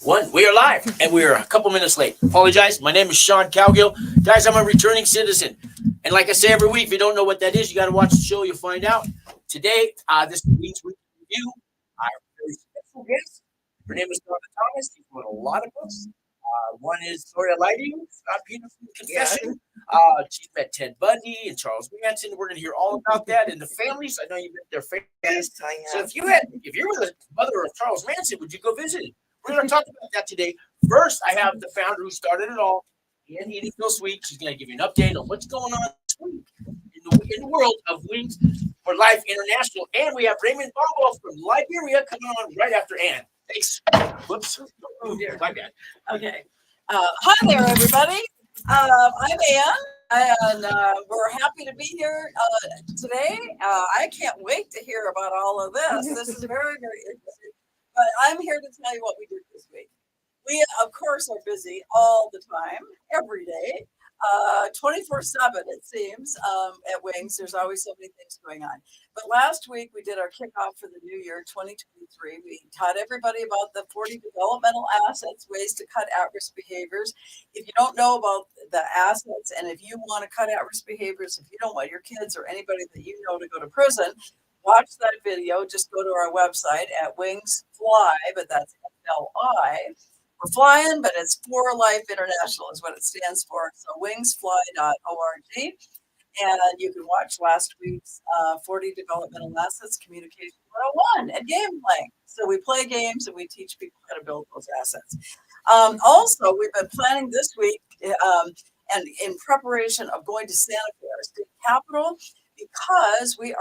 One, we are live, and we are a couple minutes late. Apologize. My name is Sean Cowgill. Guys, I'm a returning citizen. And like I say every week, if you don't know what that is, you got to watch the show. You'll find out. Today, this week's review, our very special guest. Her name is Donna Thomas. She's wrote a lot of books. One is Story of Lighting, Scott Peterson's Confession. She's met Ted Bundy and Charles Manson. We're going to hear all about that and the families. I know you've met their families. Yes, I So have. if you were the mother of Charles Manson, would you go visit him? We're going to talk about that today. First, I have the founder who started it all, Ian Eating Feel Sweet. She's going to give you an update on what's going on this week in the world of Wings for Life International. And we have Raymond Bobo from Liberia coming on right after Ann. Thanks. Whoops. Oh, dear. My bad. Okay. Hi there, everybody. I'm Ann, and we're happy to be here today. I can't wait to hear about all of this. This is very, very interesting. But I'm here to tell you what we did this week. We, of course, are busy all the time, every day, 24/7, it seems, at Wings. There's always so many things going on. But last week, we did our kickoff for the new year, 2023. We taught everybody about the 40 developmental assets, ways to cut at-risk behaviors. If you don't know about the assets, and if you want to cut at-risk behaviors, if you don't want your kids or anybody that you know to go to prison, watch that video. Just go to our website at Wings Fly, but that's FLI. We're flying, but it's For Life International is what it stands for. So wingsfly.org. And you can watch last week's 40 Developmental Assets Communication 101 and game playing. So we play games and we teach people how to build those assets. Also, we've been planning this week and in preparation of going to Santa Fe, our state capital, because we've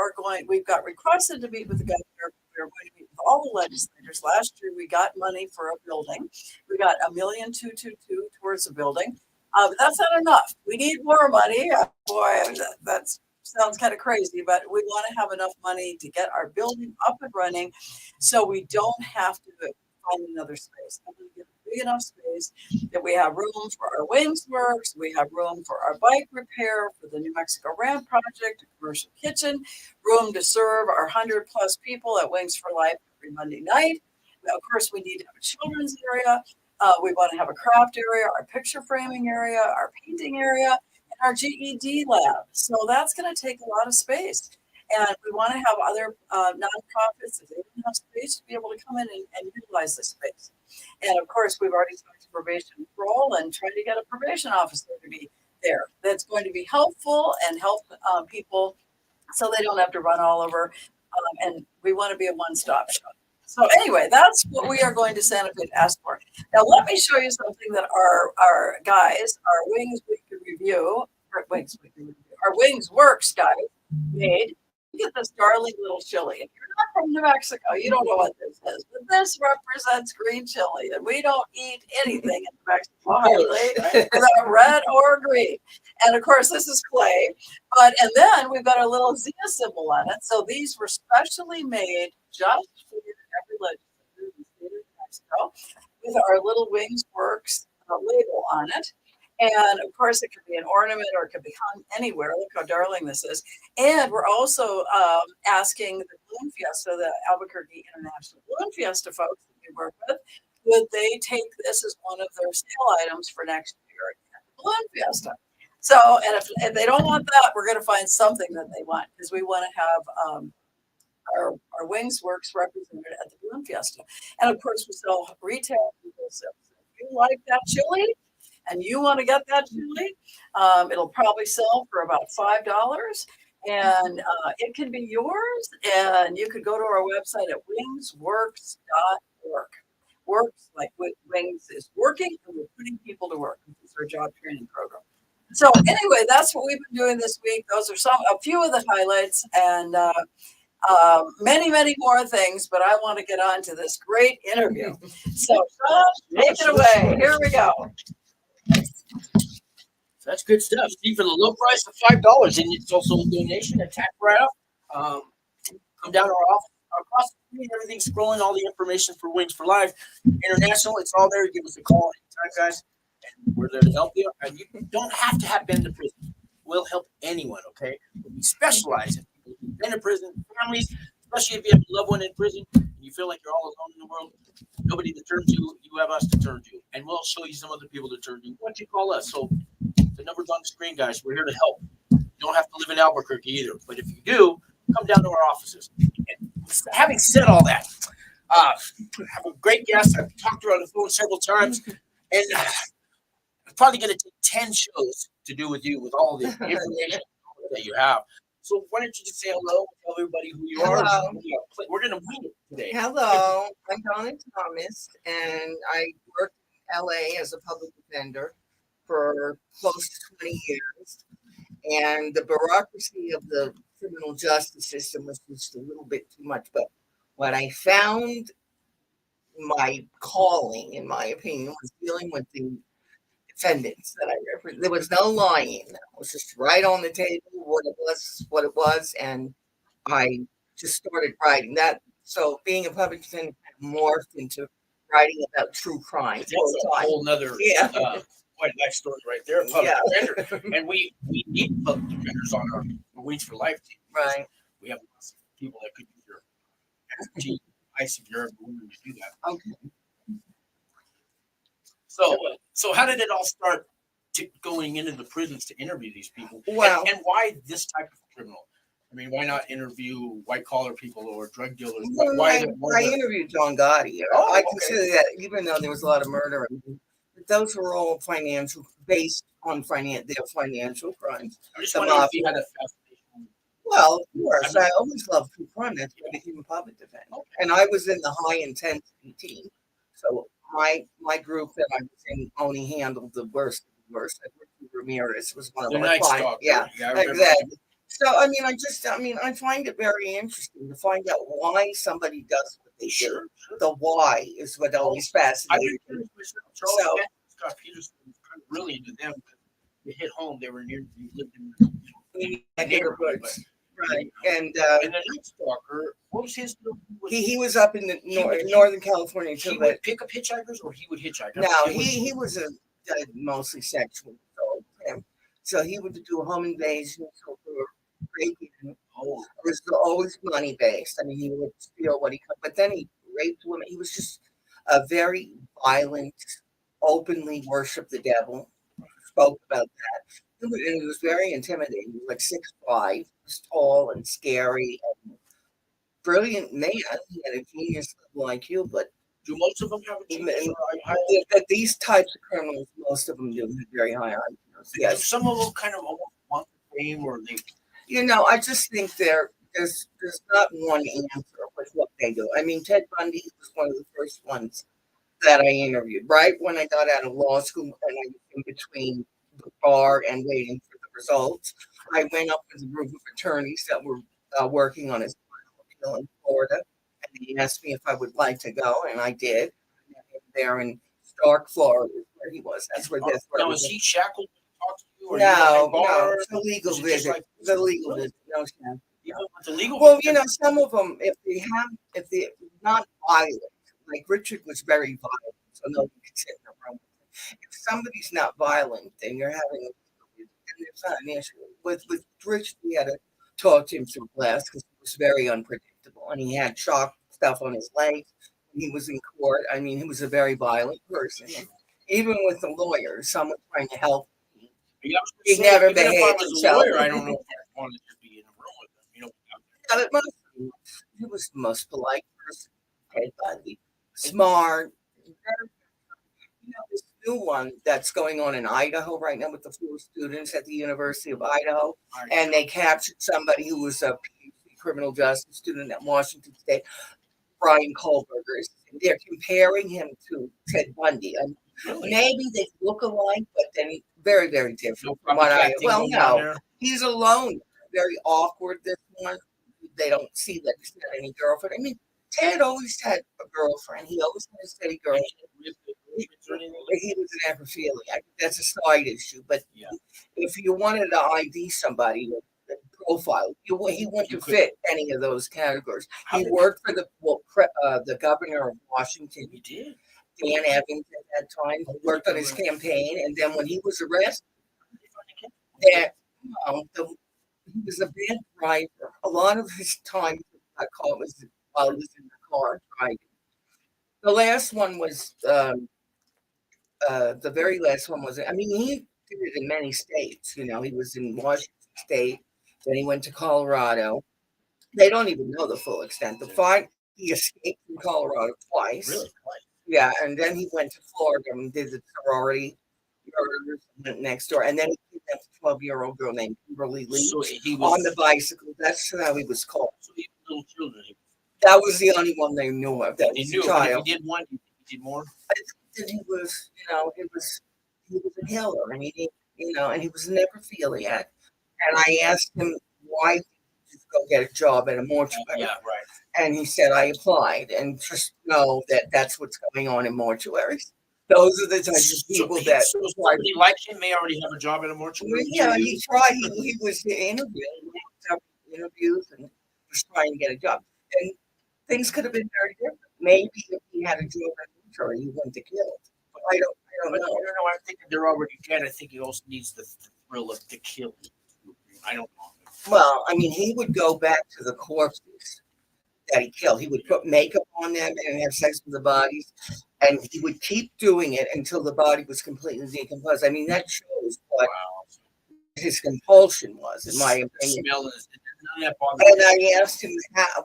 got requested to meet with the governor. We're going to meet with all the legislators. Last year, we got money for a building. We got $1,222,000 towards the building. But that's not enough. We need more money. Boy, that sounds kind of crazy, but we want to have enough money to get our building up and running so we don't have to find another space. I'm going to get a big enough space that we have room for our Wings Works, we have room for our bike repair, for the New Mexico Ramp project, a commercial kitchen, room to serve our 100+ people at Wings for Life every Monday night. Of course, we need to have a children's area. We want to have a craft area, our picture framing area, our painting area, and our GED lab. So that's going to take a lot of space. And we want to have other nonprofits, if they don't have space, to be able to come in and utilize this space. And of course, we've already talked to probation and parole and trying to get a probation officer to be there. That's going to be helpful and help people so they don't have to run all over. And we want to be a one-stop shop. So anyway, that's what we are going to Santa Fe to ask for. Now, let me show you something that our guys, our Wings Weekly Review, our Wings Works guys made. Look at this darling little chili. If you're not from New Mexico, you don't know what this is. But this represents green chili, and we don't eat anything in New Mexico hardly without red or green. And of course, this is clay. And then we've got our little Zia symbol on it. So these were specially made just for every legislator in the state of New Mexico with our little Wings Works label on it. And of course, it could be an ornament or it could be hung anywhere. Look how darling this is. And we're also asking the Balloon Fiesta, the Albuquerque International Balloon Fiesta folks that we work with, would they take this as one of their sale items for next year at the Balloon Fiesta? So, and if they don't want that, we're going to find something that they want because we want to have our Wings Works represented at the Balloon Fiesta. And of course, we sell retail and wholesale. So if you like that chili, and you want to get that chili, it'll probably sell for about $5. And it can be yours. And you could go to our website at wingsworks.org. Works like Wings is working, and we're putting people to work. This is our job training program. So anyway, that's what we've been doing this week. Those are a few of the highlights, and many, many more things. But I want to get on to this great interview. So Sean, take it away. Here we go. That's good stuff. See, for the low price of $5, and it's also a donation, a tax write-off. Come down to our office, across the street, everything's scrolling, all the information for Wings for Life International. It's all there. Give us a call anytime, guys. And we're there to help you. And you don't have to have been to prison. We'll help anyone, okay? We specialize in people who've been to prison, families, especially if you have a loved one in prison and you feel like you're all alone in the world. Nobody to turn to. You you have us to turn to, and we'll show you some other people to turn to. Why don't you call us? So the number's on the screen, guys. We're here to help. You don't have to live in Albuquerque either, but if you do, come down to our offices. And having said all that, I have a great guest. I've talked to her on the phone several times, and I'm probably going to take 10 shows to do with you with all the information that you have. So why don't you just say hello, tell everybody who you are. Hello. We're going to wing it today. Hello, I'm Donna Thomas, and I worked in LA as a public defender for close to 20 years. And the bureaucracy of the criminal justice system was just a little bit too much. But what I found my calling, in my opinion, was dealing with the defendants that I represented. There was no lying. It was just right on the table what it was, and I just started writing that. So being a public defender morphed into writing about true crime. That's a whole nother quite life story right there. Public defender. And we need public defenders on our Wings for Life team. Right. We have lots of people that could use your expertise, advice if you're willing to do that. Okay. So how did it all start going into the prisons to interview these people? Well, and why this type of criminal? I mean, why not interview white collar people or drug dealers? I interviewed John Gotti. I consider that, even though there was a lot of murder, those were all based on their financial crimes. I'm just wondering if you had a fascination. Well, of course, I always loved true crime. That's why I became a public defender. Okay. And I was in the high intensity team. So my group that I was in only handled the worst of the worst. Ramirez was one of my clients. Yeah, exactly. So I find it very interesting to find out why somebody does what they do. The why is what always fascinates me. Charles Scott Peterson was kind of really into them. They hit home. They were near. You lived in the neighborhood. Right, and the Night Stalker, what was his? He was up in the Northern California too. He would pick up hitchhikers, or he would hitchhike. No, he was mostly sexual. So he would do home invasions or breaking. It was always money based. I mean, he would steal what he could, but then he raped women. He was just a very violent, openly worshipped the devil. Spoke about that. And he was very intimidating. He was like 6'5", was tall and scary and brilliant man. He had a genius level IQ, but do most of them have a genius? These types of criminals, most of them do have very high IQs. Yes. Some of them kind of almost want the fame, or they. I just think there's not one answer with what they do. I mean, Ted Bundy was one of the first ones that I interviewed. Right when I got out of law school, and I was in between the bar and waiting for the results, I went up with a group of attorneys that were working on his appeal in Florida, and he asked me if I would like to go, and I did. There in Stark, Florida, is where he was. That's where this. Now, was he shackled to talk to you? Or no, it's a legal visit. It's a legal visit. No, it's illegal. Well, some of them, if they're not violent, like Richard was very violent, so nobody could sit in the room. If somebody's not violent, then you're having and it's not an issue. With Richard, we had to talk to him through glass because he was very unpredictable, and he had chalk stuff on his legs. He was in court. I mean, he was a very violent person. Even with the lawyer, someone trying to help him, he never behaved himself. I don't know if I wanted to be in a room with him. He was the most polite person. Ted Bundy, smart. This new one that's going on in Idaho right now with the 4 students at the University of Idaho, and they captured somebody who was a PhD criminal justice student at Washington State, Brian Kohlberger. They're comparing him to Ted Bundy. Maybe they look alike, but then very, very different. No, he's alone. Very awkward. This one, they don't see that he's got any girlfriend. I mean, Ted always had a girlfriend. He always had a steady girlfriend. He was an necrophiliac. That's a side issue. But if you wanted to ID somebody, profile, he wouldn't fit any of those categories. He worked for the governor of Washington. He did. Dan Evans at that time. He worked on his campaign, and then when he was arrested, he was a bad driver. A lot of his time got caught was while he was in the car driving. The last one was the very last one was. I mean, he did it in many states. You know, he was in Washington State, then he went to Colorado. They don't even know the full extent. He escaped from Colorado twice. Really? Yeah, and then he went to Florida and did the sorority murders and went next door. And then he kidnapped a 12-year-old girl named Kimberly Lee So he on was the bicycle. That's how he was called. so he was little children. That was the only one they knew of. That He was knew, a but if child. he did one, he did more. I think that he was, he was a killer, and and he was a necrophiliac. And I asked him why did he just go get a job at a mortuary. Yeah, right. And he said, I applied, and just know that that's what's going on in mortuaries. Those are the types of people that. So somebody like him may already have a job at a mortuary. Yeah, he tried. He was interviewing, interviews, and was trying to get a job. And things could have been very different. Maybe if he had a job at a mortuary, he wouldn't have killed. But I don't know. I think they're already dead. I think he also needs the thrill of the kill. I don't know. Well, I mean, he would go back to the corpses that he killed. He would put makeup on them and have sex with the bodies, and he would keep doing it until the body was completely decomposed. I mean, that shows what his compulsion was, in my opinion. Smell is none of that And bothers me. I asked him,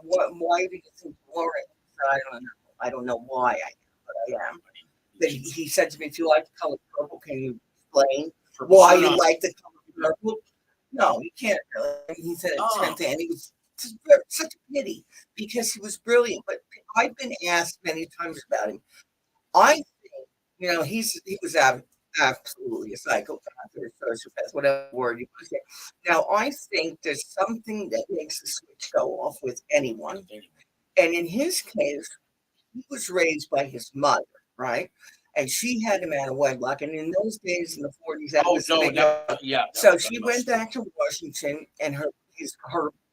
why did you think Lauren? I don't know. I don't know why I am, but I am. But he said to me, if you like the color purple, can you explain why you like the color purple? No, you can't really. And he said it and he was such a pity because he was brilliant. But I've been asked many times about him. I think, he was absolutely a psychopath or a sociopath, whatever word you want to say. Now, I think there's something that makes the switch go off with anyone. And in his case, he was raised by his mother, right? And she had him out of wedlock. And in those days, in the 40s, that was yeah. So she went back to Washington, and her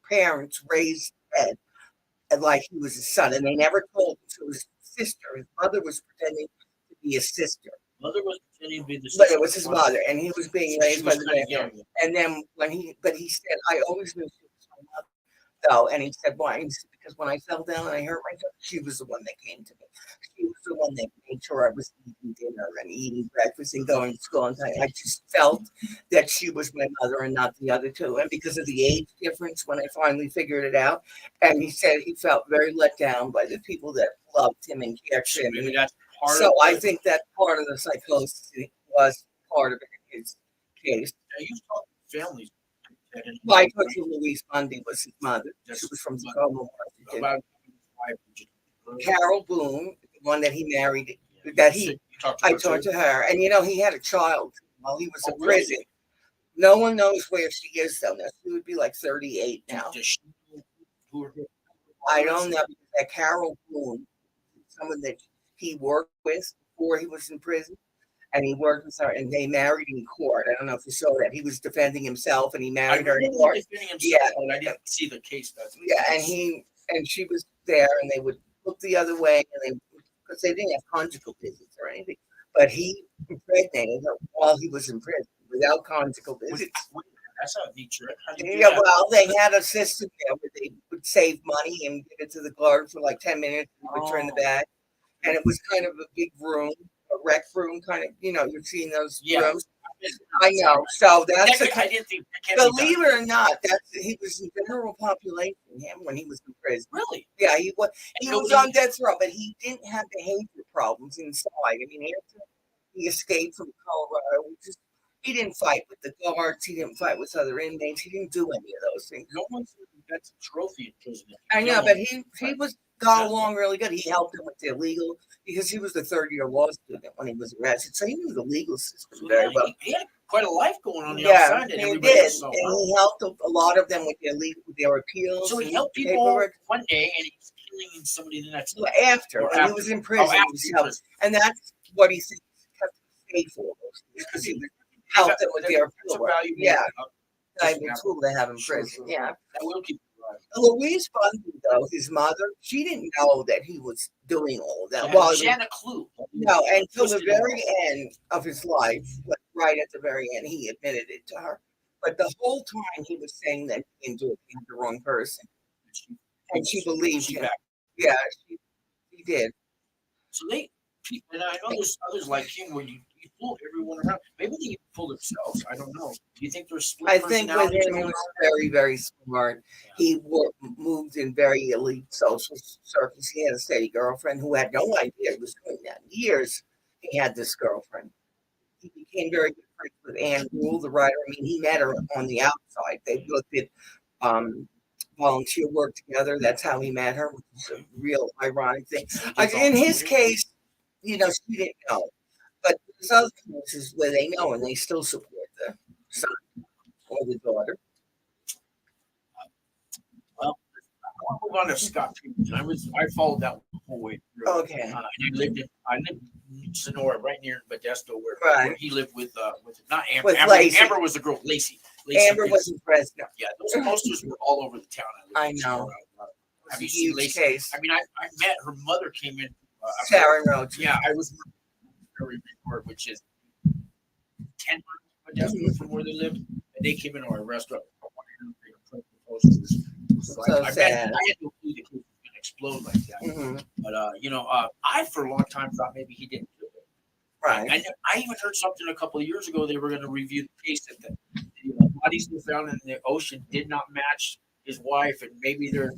parents raised Ed like he was his son, and they never told him to his sister. His mother was pretending to be his sister. Mother was pretending to be the sister. But it was his mother, and he was being raised by the grandparents. And then he said, I always knew she was my mother, though. And he said, why? He said, because when I fell down and I hurt myself, she was the one that came to me. She was the one that made sure I was eating dinner and eating breakfast and going to school on time. I just felt that she was my mother and not the other two. And because of the age difference, when I finally figured it out, and he said he felt very let down by the people that loved him and cared for him. Maybe that's part So of I think that part of the psychosis was part of it in his case. Now, you talk to families. My cousin Louise Bundy was his mother. She was from Tacoma, Washington. About Carol Boone, the one that he married, I talked to her, and he had a child while he was in prison. Really? No one knows where she is though. Now she would be like 38 now. I don't know, because that Carol Boone, someone that he worked with before he was in prison, and he worked with her, and they married in court. I don't know if you saw that. He was defending himself, and he married her in court. Yeah, but I didn't see the case. Yeah, and she was there, and they would look the other way, and because they didn't have conjugal visits or anything. But he impregnated her while he was in prison without conjugal visits. That's how neat. Yeah, well, they had a system there where they would save money and give it to the guard for like 10 minutes and return the bag. And it was kind of a big room, a rec room, kind of, you've seen those rooms. I know. So that's I didn't think. Believe it or not, he was in general population when he was in prison. Really? Yeah, he was. He was on death row, but he didn't have behavior problems inside. I mean, after he escaped from Colorado, he didn't fight with the guards. He didn't fight with other inmates. He didn't do any of those things. No one's that's a trophy in prison. I know, but he got along really good. He helped him with the legal, because he was the third-year law student when he was arrested, so he knew the legal system very well. He had quite a life going on the Yeah, outside. he did, and he helped a lot of them with their appeals. So he helped people one day, and he's killing somebody the next day. After, when he was in prison, and that's what he said kept him safe for those years, because he helped them with their appeal. Yeah, I've been cool to have him in prison. Yeah, that will keep. Louise Bundy, though, his mother, she didn't know that he was doing all of that. Yeah, well, she had a clue. No, until the very end of his life, right at the very end, he admitted it to her. But the whole time he was saying that he didn't do it, he was the wrong person. And she believed him. Yeah, she did. So and I know there's others like him where you pull everyone around. Maybe they pull themselves. I don't know. Do you think there's split I think with personalities him, he going was on? very, very smart. He moved in very elite social circles. He had a steady girlfriend who had no idea he was doing that. Years he had this girlfriend. He became very good friends with Anne Rule, the writer. I mean, he met her on the outside. They both did volunteer work together. That's how he met her, which is a real ironic thing. In his case, she didn't know. But there's other cases where they know and they still support the son or the daughter. Well, I'll move on to Scott Peterson. I followed that one the whole way through. Okay. And I lived in Sonora, right near Modesto, where Right. he lived with not Amber. With Amber, Lacey. Amber was the girl, Lacey. Amber wasn't president. Yeah, those posters were all over the town. I know. Have It's a you seen huge Lacey? case. I mean, I met her mother came in. Sharon Roach. Yeah, I was very report, which is 10 miles from Modesto from where they lived, and they came into our restaurant. Posters. So I sad. I had no clue the kid was going to explode like that. Mhm. But I for a long time thought maybe he didn't do it. Right. I even heard something a couple of years ago. They were going to review the case that the bodies they found in the ocean did not match his wife, and maybe there's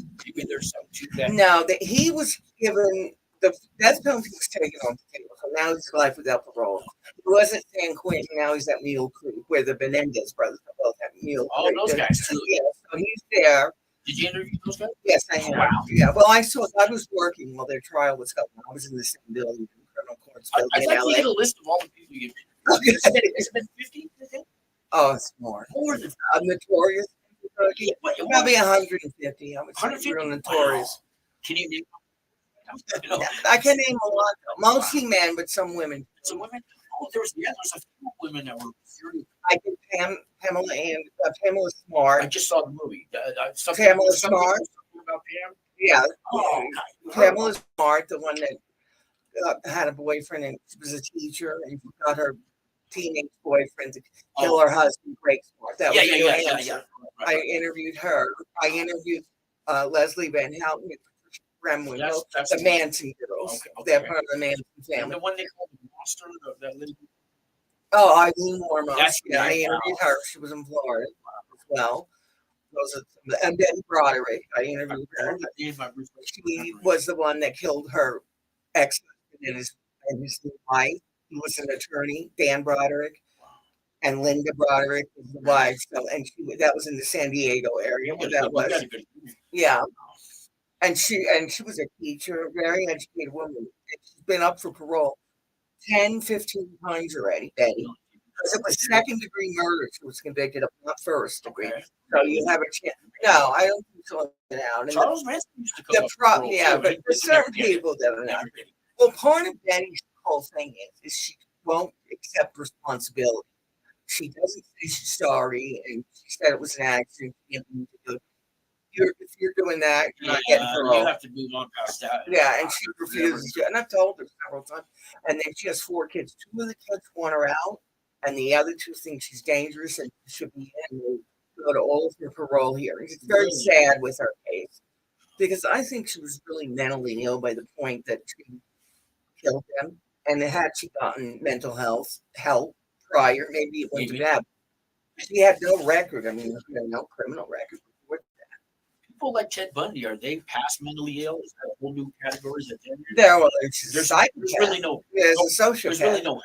something to that. No, he was given the death penalty was taken off the table, so now he's life without parole. He wasn't San Quentin, now he's at Mule Creek, where the Menendez brothers both have Mule Creek. Oh, those guys too. Yeah, so he's there. Did you interview those guys? Yes, I have. Wow. Yeah, well, I was working while their trial was going on. I was in the same building, the criminal courts building I'd in like to LA. get a list of all the people you've Okay. Has it been 50? Oh, it's more. More than Notorious. what? Probably 150. I would say 150? real notorious. Wow. Can you name? I can name a lot, mostly men, but some women. Some women. Oh, there's a few women that were serious. I think Pamela Smart. I just saw the movie. Pamela Smart. Something about Pam. Yeah, Oh, Pamela Smart, the one that had a boyfriend and was a teacher, and got her teenage boyfriend to kill her husband, Greg Smart. That was New Hampshire. I interviewed her. I interviewed Leslie Van Houten and Patricia Gremlin, the Manson girls. Okay. They're part of the Manson And family. the one they called the monster, that little. Oh, Eileen Warmoth. That's Yeah, I great. interviewed her. She was in Florida as well. And Betty Broderick. I interviewed her. She was the one that killed her ex-husband and his new wife. He was an attorney, Dan Broderick. And Linda Broderick was the wife. So, and that was in the San Diego area. Where that was. Yeah. And she was a teacher, a very educated woman. And she's been up for parole 10, 15 times already, Betty. Because it was second-degree murder she was convicted of, not first degree. Okay. So you have a chance. No, I don't think so. Out. And Charles Manson used to come up for parole, yeah, too. but for certain people that are not. Well, part of Betty's whole thing is she won't accept responsibility. She doesn't say she's sorry, and she said it was an accident. If you're doing that, you're not getting parole. You have to move on past that. Yeah, and she refuses to. And I've told her several times. And then she has 4 kids. 2 of the kids want her out, and the other 2 think she's dangerous and should be in. They go to all of her parole hearings. It's very sad with her case because I think she was really mentally ill by the point that she killed him. And had she gotten mental health help prior, maybe it wouldn't have happened. She had no record. I mean, no criminal record. People like Ted Bundy, are they past mentally ill? Is that a whole new category? There's really no. There's a sociopath. There's really no.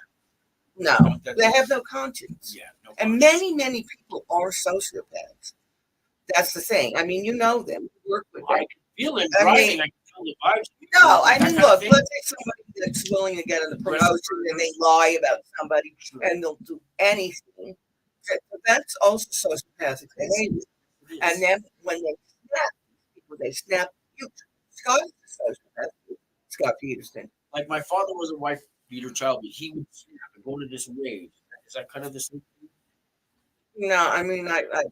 No, they have no conscience. Yeah, no and many people are sociopaths. That's the thing. I mean, you know them. You work with them. I can feel it driving. I can feel the vibes. No, I mean, look, let's say somebody that's willing to get in the promotion and they lie about somebody and they'll do anything. That's also sociopathic behavior. And then when they snap, Scott is a sociopath. Scott Peterson. Like my father was a wife beater child, but he would snap and go to this rage. Is that kind of the same thing? No, I mean,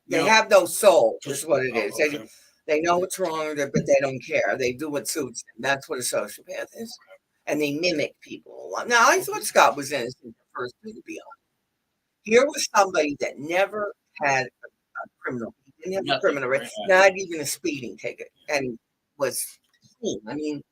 they have no soul, is what it is. Okay. They know what's wrong with it, but they don't care. They do what suits them. That's what a sociopath is. And they mimic people a lot. Now, I thought Scott was innocent at first, to be honest. Here was somebody that never had a criminal. He didn't have a criminal record, not even a speeding ticket. And was clean. I mean,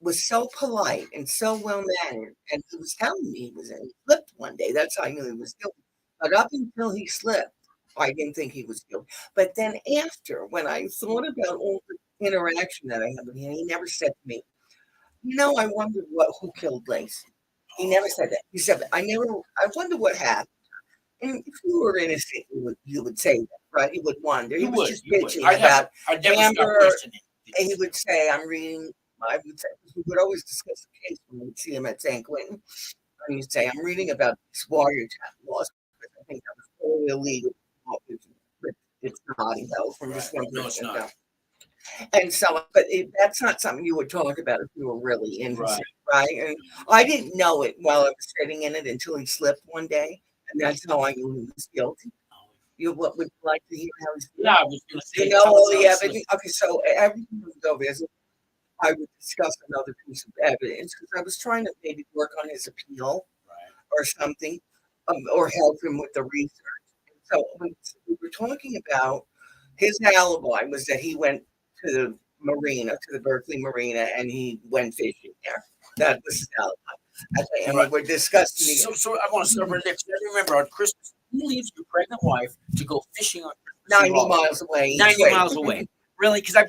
was so polite and so well mannered, and he was telling me he slipped one day. That's how I knew he was guilty. But up until he slipped, I didn't think he was guilty. But then after, when I thought about all the interaction that I had with him, he never said to me, I wonder who killed Lacey. He never said that. He said, I wonder what happened. And if you were innocent, you would say that, right? You would wonder. He was just bitching about I'd never stop Amber, questioning. and he would say, I would say, we would always discuss the case when we'd see him at San Quentin. And he'd say, I'm reading about these wiretap laws, because I think that was totally illegal. But it's not, from just one No, it's not. And so, but that's not something you would talk about if you were really innocent, right? And I didn't know it while I was sitting in it until he slipped one day, and that's how I knew he was guilty. What would you like to hear how he's guilty? Yeah, I was going to say. All the evidence. Okay, so everything was over. I would discuss another piece of evidence because I was trying to maybe work on his appeal or something, or help him with the research. So we were talking about his alibi was that he went to the marina, to the Berkeley Marina, and he went fishing there. That was his alibi. And we were discussing. So I want to start right there. I remember on Christmas, you leave your pregnant wife to go fishing on Christmas 90 miles away. 90 miles away. Really? Because I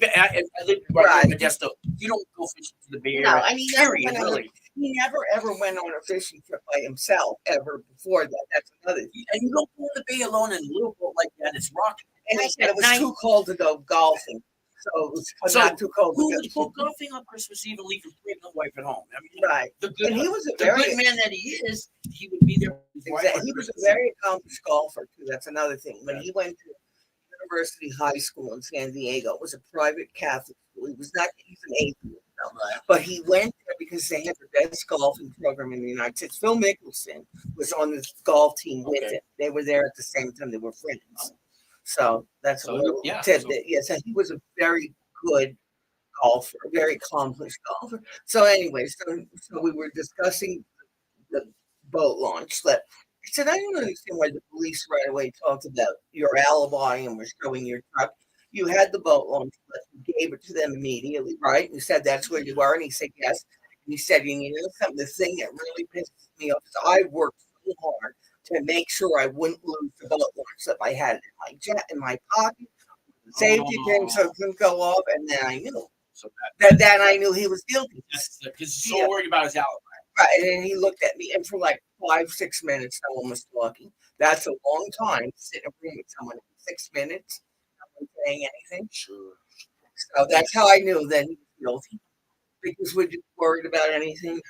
lived right in Modesto. You don't go fishing to the Bay Area. No, and he never ever went on a fishing trip by himself ever before that. That's another thing. And you don't go on the bay alone in a little boat like that. It's rocking. And he said it was too cold to go golfing. So it was not too cold. Who would go golfing on Christmas Eve and leave his pregnant wife at home? I mean, right. And he was a very good man that he is. He would be there. Exactly. He was a very accomplished golfer too. That's another thing. When he went to University High School in San Diego, it was a private Catholic school. He's an atheist, but he went there because they had the best golfing program in the United States. Phil Mickelson was on the golf team with him. They were there at the same time. They were friends. So that's a little tidbit. Yes, and he was a very good golfer, a very accomplished golfer. So anyway, so we were discussing the boat launch slip. I said, I don't understand why the police right away talked about your alibi and were showing your truck. You had the boat launch slip. You gave it to them immediately, right? You said that's where you were, and he said yes. And he said, you know something, the thing that really pisses me off is I worked so hard to make sure I wouldn't lose the boat launch slip. I had it in my pocket, safety pin, so it couldn't go off, and then I knew. So that I knew he was guilty. Because he's so worried about his alibi. Right, and then he looked at me, and for like 5-6 minutes, no one was talking. That's a long time to sit in a room with someone for 6 minutes, no one saying anything. Sure. So that's how I knew that he was guilty. Because we're just worried about anything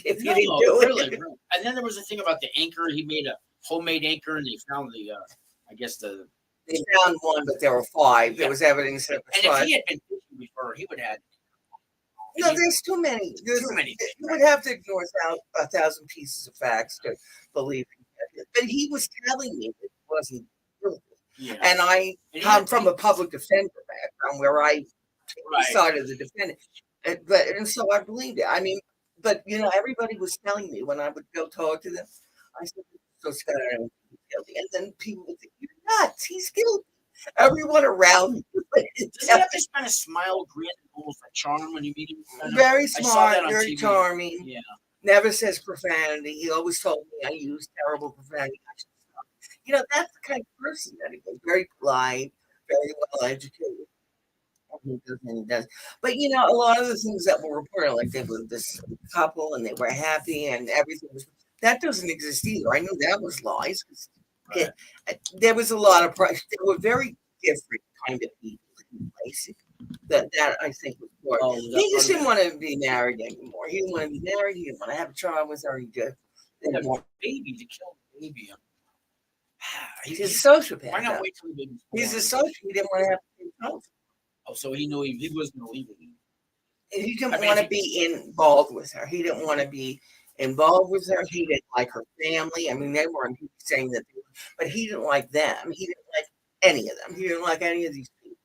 if you didn't do it. Really. And then there was a thing about the anchor. He made a homemade anchor, and they found the, They found one, but there were 5. Yeah. There was evidence that was 5. If he had been fishing before, he would have had. No, there's too many. Too many. You would have to ignore 1,000 pieces of facts to believe him. But he was telling me that it wasn't guilty. Yeah. And I come from a public defender background where I decided the defendant. And so I believed it. I mean, but everybody was telling me when I would go talk to them, I said, so Scott, I don't think he's guilty. And then people would think, you're nuts, he's guilty. Everyone around me. Does he have this kind of smile, grin, almost like charm when you meet him? Very smart, very TV. Charming. Yeah. Never says profanity. He always told me I use terrible profanity. That's the kind of person that he was. Very polite, very well educated. He does. But a lot of the things that were reported, like they were this couple and they were happy and everything was. That doesn't exist either. I knew that was lies. Right. There was a lot of price. They were very different kind of people in place. That I think was more. He just didn't want to be married anymore. He didn't want to be married. He didn't want to have a child with her. He just didn't want a baby to kill the baby. He's a sociopath. Why not wait till the baby's born? He's a sociopath. He didn't want to have a child. Oh, so he knew he wasn't going to leave it. He didn't want to be involved with her. He didn't want to be involved with her. He didn't like her family. I mean, they weren't saying that, but he didn't like them. He didn't like any of them. He didn't like any of these people.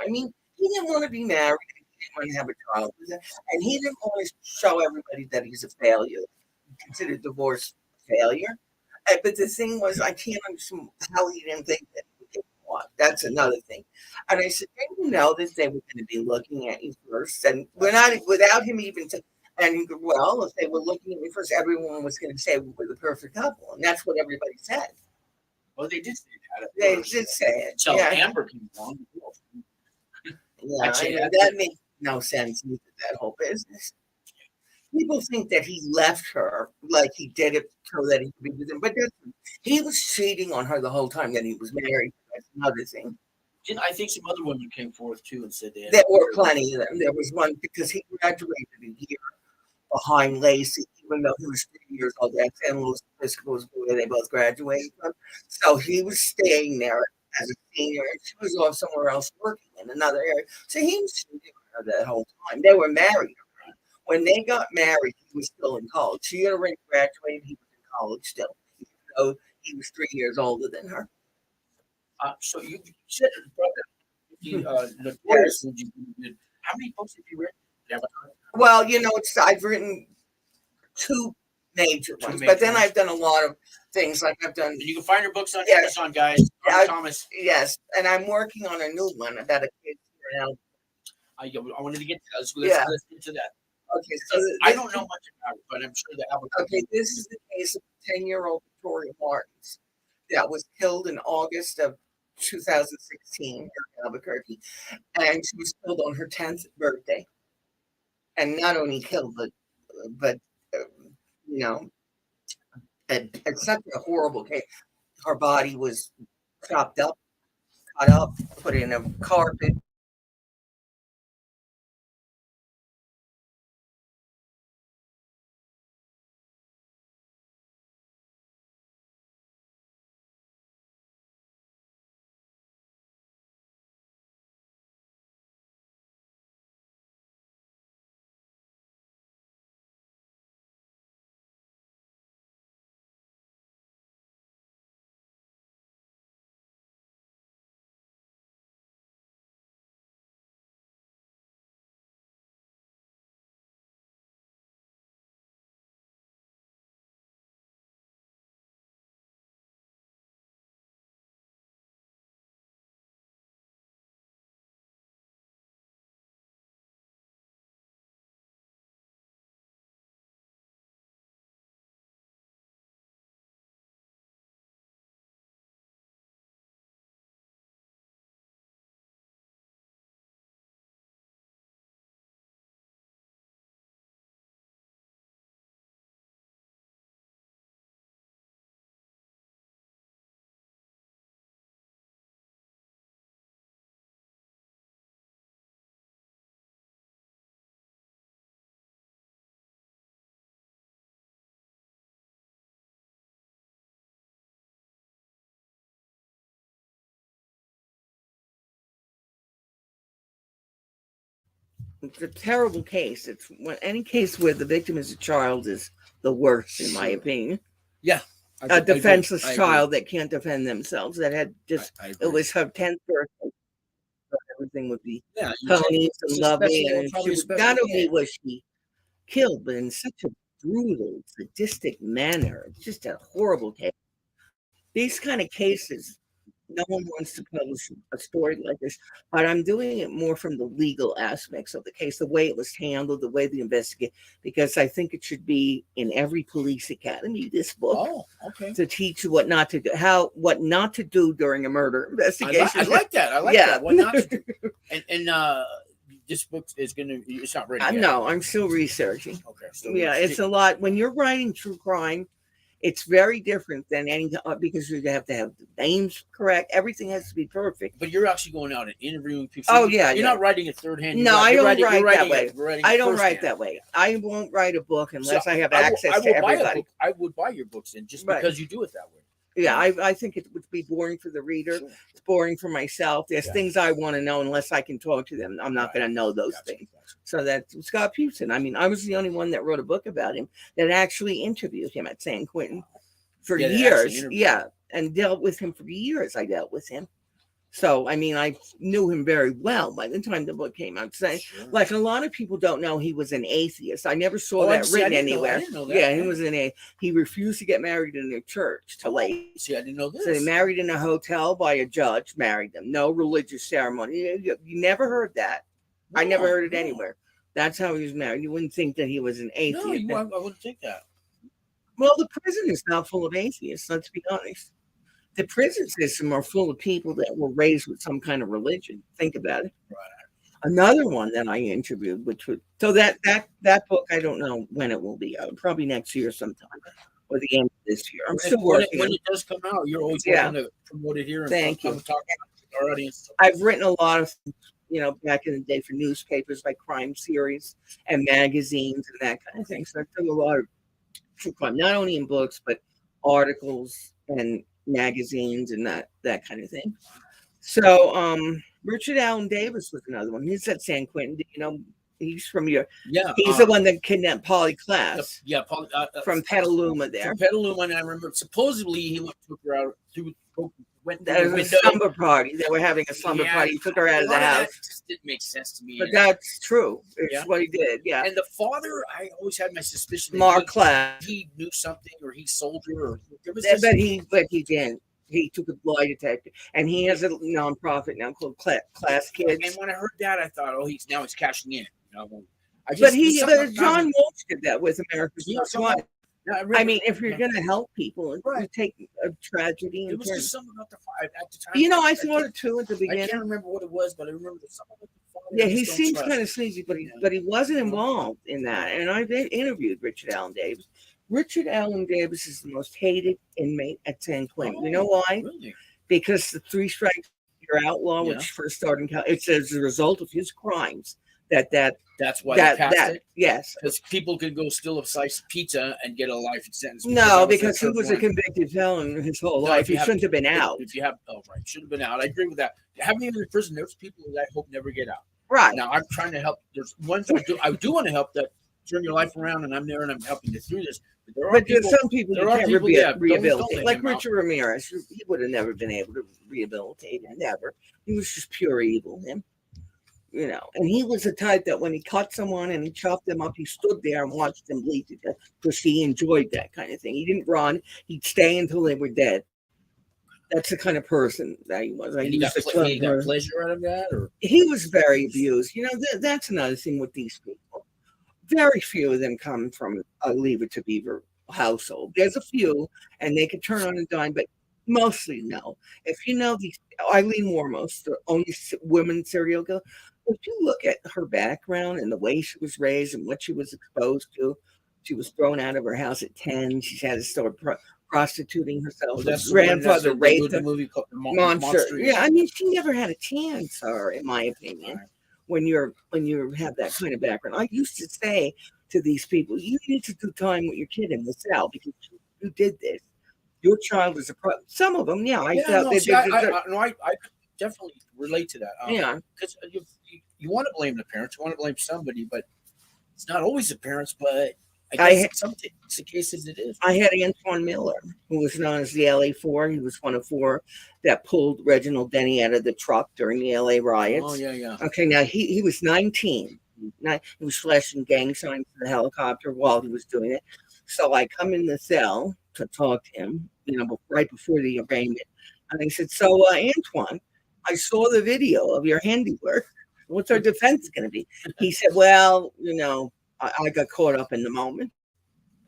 He didn't want to be married. He didn't want to have a child with her. And he didn't want to show everybody that he's a failure. He considered divorce a failure. But the thing was, I can't understand how he didn't think that he would get what? That's another thing. And I said, didn't you know that they were going to be looking at you first? And we're not, without him even to, and well, if they were looking at me first, everyone was going to say we were the perfect couple. And that's what everybody said. Well, they did say that. They did say it. So Yeah. Amber came along. Yeah, I'd say that makes no sense either, that whole business. People think that he left her like he did it so that he could be with him, but he was cheating on her the whole time that he was married. That's another thing. I think some other women came forth too and said they had. There were plenty of them. There was one because he graduated a year behind Lacey, even though he was 3 years old. At San Luis Obispo was where they both graduated from. So he was staying there as a senior, and she was off somewhere else working in another area. So he was cheating on her that whole time. They were married. When they got married, he was still in college. She had already graduated. He was in college still, even though he was 3 years older than her. So you said notorious. How many books have you written? Well, I've written two major ones, but then I've done a lot of things. Like I've done. And you can find her books on Amazon, guys. Thomas. Yes, and I'm working on a new one about a kid now. I wanted to get to that. So let's get to that. Okay, so I don't know much about it, but I'm sure that. Okay, this is the case of 10-year-old Victoria Martins that was killed in August of 2016 here in Albuquerque, and she was killed on her 10th birthday. And not only killed, but it's such a horrible case. Her body was chopped up, cut up, put in a carpet. It's a terrible case. It's any case where the victim is a child is the worst, in my opinion. Yeah. A defenseless child that can't defend themselves, that had just, it was her 10th birthday. So everything would be ponies and loving. And she was, not only was she killed, but in such a brutal, sadistic manner. It's just a horrible case. These kind of cases, no one wants to publish a story like this, but I'm doing it more from the legal aspects of the case, the way it was handled, the way the investigate, because I think it should be in every police academy, this book, to teach you what not to do, what not to do during a murder investigation. I like that. I like that. What not to do. And this book is it's not ready yet. No, I'm still researching. Okay. So it's a lot. When you're writing true crime, it's very different than any, because you have to have the names correct. Everything has to be perfect. But you're actually going out and interviewing people. So you're not writing it third hand. No, I don't write that way. I don't write that way. I won't write a book unless I have access to everybody. I would buy your books then, just because you do it that way. Yeah, I think it would be boring for the reader. Sure. It's boring for myself. There's things I want to know. Unless I can talk to them, I'm not going to know those things. So that's Scott Pewson. I mean, I was the only one that wrote a book about him that actually interviewed him at San Quentin for years. Yeah, and dealt with him for years. I dealt with him. So, I mean, I knew him very well by the time the book came out. So, Sure. like a lot of people don't know, he was an atheist. I never saw Oh, I that see, I written didn't know- I anywhere. didn't know that. Yeah, he was he refused to get married in a church till Oh, late. see, I didn't know So they this. married in a hotel by a judge, married them. No religious ceremony. You never heard that. I never No, heard it no. anywhere. That's how he was married. You wouldn't think that he was an atheist. No, I wouldn't think that. Well, the prison is not full of atheists, let's be honest. The prison system are full of people that were raised with some kind of religion. Think about it. Right. Another one that I interviewed, which was so that book, I don't know when it will be out. Probably next year sometime, or the end of this year. I'm And still when working. when it does come out, you're always Yeah. welcome to promote it here and Thank come you. talk to our audience. I've written a lot of, back in the day for newspapers like crime series and magazines and that kind of thing. So I've done a lot of true crime, not only in books but articles and magazines and that kind of thing. So Richard Allen Davis was another one. He's at San Quentin. He's from your. Yeah, He's the one that kidnapped Polly Klaas yeah, from Petaluma there. From Petaluma, and I remember supposedly he took her out went through There the was a window. slumber party. They were having a slumber Yeah, party. He took her out A of the lot house. that just didn't make sense to me. But that's true. It's Yeah. what he did. Yeah. And the father, I always had my suspicion that Mark Klaas. he knew something, or he sold her, or there was But just, he didn't. He took a lie detector, and he has a nonprofit now called Class Kids. and when I heard that, I thought, oh, he's cashing in. I just, But there's something about John him. Walsh did that with America's Yeah, Most somehow- Wanted. Yeah, I really- mean, if you're going to help people, and Right. you take a tragedy There and was turn. just something about the father at the time. I thought it too at the I beginning. can't remember what it was, but I remember there's something about the father. Yeah, I he just don't seems trust. kind of sleazy, but Yeah. he wasn't involved in that. And I've interviewed Richard Allen Davis. Richard Allen Davis is the most hated inmate at San Quentin. You know why? Really? Because the 3 strikes you're outlaw, Yeah. which first started in California, it's as a result of his crimes That's why they passed it. yes. Because people could go steal a slice of pizza and get a life sentence. No, that because he the was a first one. convicted felon his whole No, life. if He you have- shouldn't have been out. If you have, right, should have been out. I agree with that. How many in prison? There's people that I hope never get out. Right. Now I'm trying to help. There's ones I do want to help that turn your life around, and I'm there and I'm helping you through this. But there are But people. there's some people there you are can't people, yeah, don't rehabilitate. let Like him out. Richard Ramirez, he would have never been able to rehabilitate him. Never. He was just pure evil, him. And he was the type that when he caught someone and he chopped them up, he stood there and watched them bleed to death because he enjoyed that kind of thing. He didn't run. He'd stay until they were dead. That's the kind of person that he was. And he got pleasure out of that, or He was very abused. That's another thing with these people. Very few of them come from a Leave It to Beaver household. There's a few, and they could turn on a dime, but mostly no. If you know these, Eileen Warmos, the only women serial killer, if you look at her background and the way she was raised and what she was exposed to, she was thrown out of her house at 10. She had to start prostituting herself. that's Her grandfather raped the her. movie called Monster. Yeah, I mean, she never had a chance, in my opinion. Right. When you have that kind of background, I used to say to these people, you need to do time with your kid in the cell because you did this. Your child is a problem. Some of them, yeah, I felt no, they see, I definitely relate to that. yeah. Because you want to blame the parents, you want to blame somebody, but it's not always the parents. But I guess in some cases it is. I had Antoine Miller, who was known as the LA Four. He was one of 4 that pulled Reginald Denny out of the truck during the LA riots. Oh yeah. Okay, now he was 19. He was flashing gang signs in the helicopter while he was doing it. So I come in the cell to talk to him, right before the arraignment. And I said, so Antoine, I saw the video of your handiwork. What's our defense going to be? He said, well, I got caught up in the moment.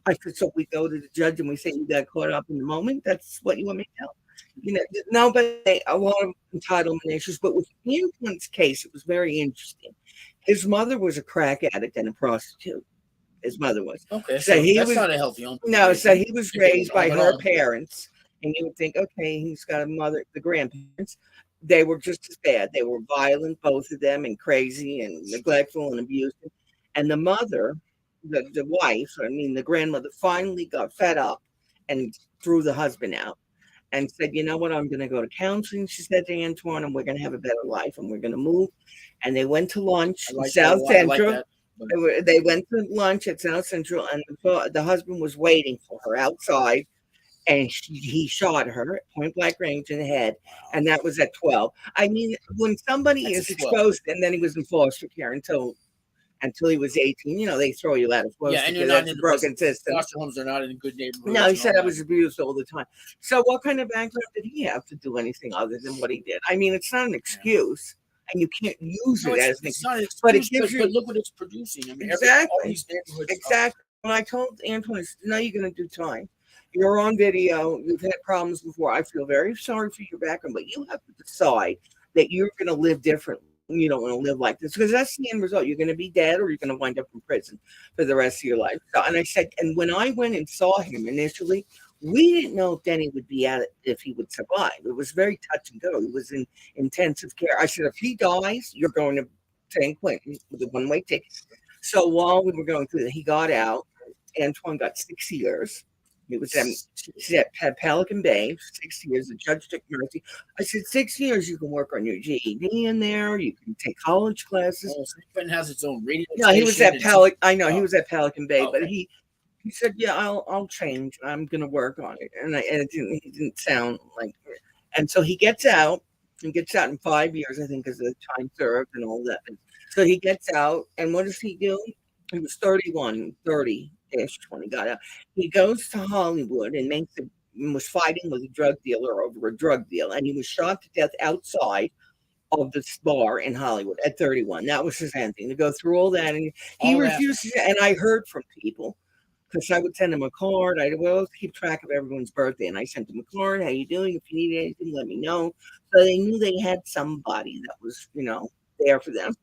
I said, so we go to the judge and we say you got caught up in the moment? That's what you want me to tell? No, but a lot of entitlement issues. But with Antoine's case, it was very interesting. His mother was a crack addict and a prostitute. His mother was. Okay, so that's not a healthy home. No, so he was raised by her all. parents. And you would think, okay, he's got a mother, the grandparents. They were just as bad. They were violent, both of them, and crazy and neglectful and abusive. And the mother, the wife, the grandmother, finally got fed up and threw the husband out and said, you know what, I'm going to go to counseling, she said to Antoine, and we're going to have a better life and we're going to move. And they went to lunch in South Central. They went to lunch at South Central, and the husband was waiting for her outside. and he shot her at point blank range in the head, and that was at 12. I mean, when somebody That's is at 12. exposed, and then he was in foster care until he was 18, they throw you out of foster Yeah, and care. you're not That's in a the broken system. foster homes are not in good neighborhoods. No, he and said all I was that. abused all the time. So what kind of background did he have to do anything other than what he did? I mean, it's not an excuse, and you can't use No, it as an it's excuse. not an But it excuse, gives but you look what it's producing. I mean, all exactly, these neighborhoods. exactly. When I told Antoine, I said, "No, you're going to do time. You're on video. You've had problems before. I feel very sorry for your background, but you have to decide that you're going to live differently. You don't want to live like this because that's the end result. You're going to be dead, or you're going to wind up in prison for the rest of your life." So, and I said, and when I went and saw him initially, we didn't know if Denny would be at it, if he would survive. It was very touch and go. He was in intensive care. I said, if he dies, you're going to San Quentin with a one-way ticket. So while we were going through that, he got out. Antoine got 6 years. He was at Pelican Bay, 6 years. The judge took mercy. I said, 6 years, you can work on your GED in there. You can take college classes. Oh, San Quentin has its own radio No, he was station at and Pelican. I know he was at Pelican Bay, Okay. but he said, "Yeah, I'll change. I'm going to work on it." And he didn't sound like. And so he gets out. He gets out in 5 years, I think, because of the time served and all that. So he gets out, and what does he do? He was 31, 30-ish when he got out. He goes to Hollywood and was fighting with a drug dealer over a drug deal, and he was shot to death outside of this bar in Hollywood at 31. That was his ending, to go through all that. And he refused to, and I heard from people, because I would send him a card. I would keep track of everyone's birthday, and I sent him a card. How you doing? If you need anything, let me know. So they knew they had somebody that was, there for them.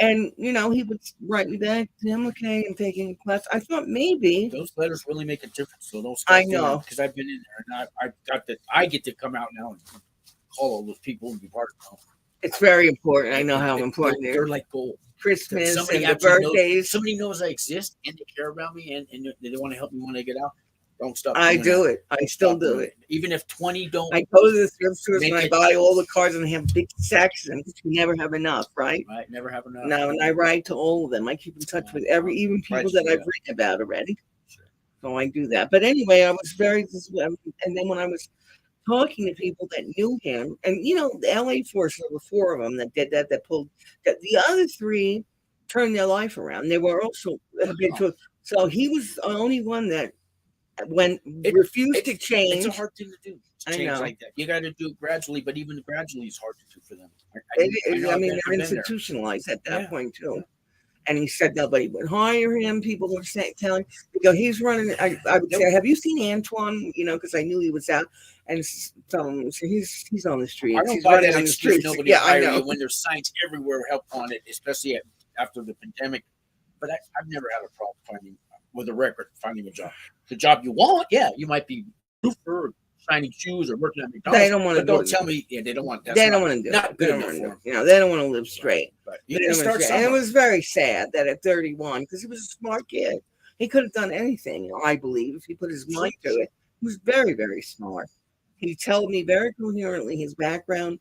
And, he would write me back to him, okay, I'm taking a class. I thought maybe. Those letters really make a difference. So don't stop. I know. Because I've been in there, and I got that. I get to come out now and call all those people and be part of them. It's very important. I know how important they're like gold. Christmas Somebody and the birthdays. Somebody knows I exist and they care about me and they want to help me when I get out. Don't stop. I do it. I still do it. Even if 20 don't. I go to the thrift stores and I buy all the cards and I have big sacks and you never have enough, right? Right, never have enough. No, and I write to all of them. I keep in touch with even people that I've written about already. Sure. So I do that. But anyway, I was and then when I was talking to people that knew him, and the LA Force, there were 4 of them that did that pulled that. The other 3 turned their life around. They were also habitual. So he was the only one that refused to change. It's a hard thing to do. Change like that. You got to do it gradually, but even gradually is hard to do for them. I mean, they're institutionalized at that point too. Yeah. And he said nobody would hire him. People were telling, he's running. I would say, have you seen Antoine? Because I knew he was out. And tell him, he's on the street. He's running on the street. Nobody hire you when there's signs everywhere help on it, especially after the pandemic. But I've never had a problem finding a job. The job you want, you might be roofer, or shining shoes, or working at McDonald's. They don't want to. Don't tell me. Yeah, they don't want. They don't want to do. Not good enough for them. They don't want to live straight. But and it was very sad that at 31, because he was a smart kid, he could have done anything. I believe if he put his mind to it, he was very, very smart. He told me very coherently his background,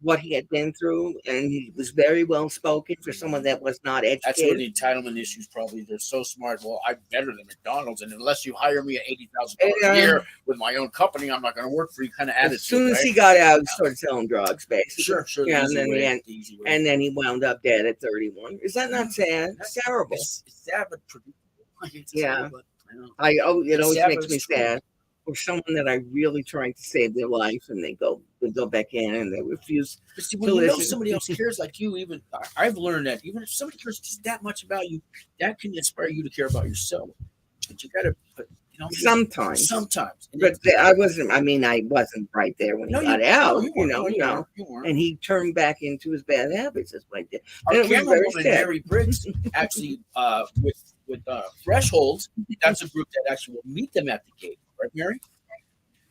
what he had been through, and he was very well spoken for someone that was not educated. That's where the entitlement issues probably. They're so smart. Well, I'm better than McDonald's, and unless you hire me at $80,000 a year with my own company, I'm not going to work for you. Kind of attitude. As soon as he got out, he started selling drugs, basically. Sure. Yeah, and then he wound up dead at 31. Is that not sad? That's terrible. It's sad, but yeah. It always makes me sad. Or someone that I really trying to save their life, and they go back in and they refuse. But see, when you know somebody else cares like you, even I've learned that even if somebody cares just that much about you, that can inspire you to care about yourself. But you got to, sometimes. But I wasn't. I mean, I wasn't right there when he got out. You weren't. And he turned back into his bad habits. That's what I did. Our camerawoman Mary Briggs actually with Thresholds. That's a group that actually will meet them at the gate. Right, Mary?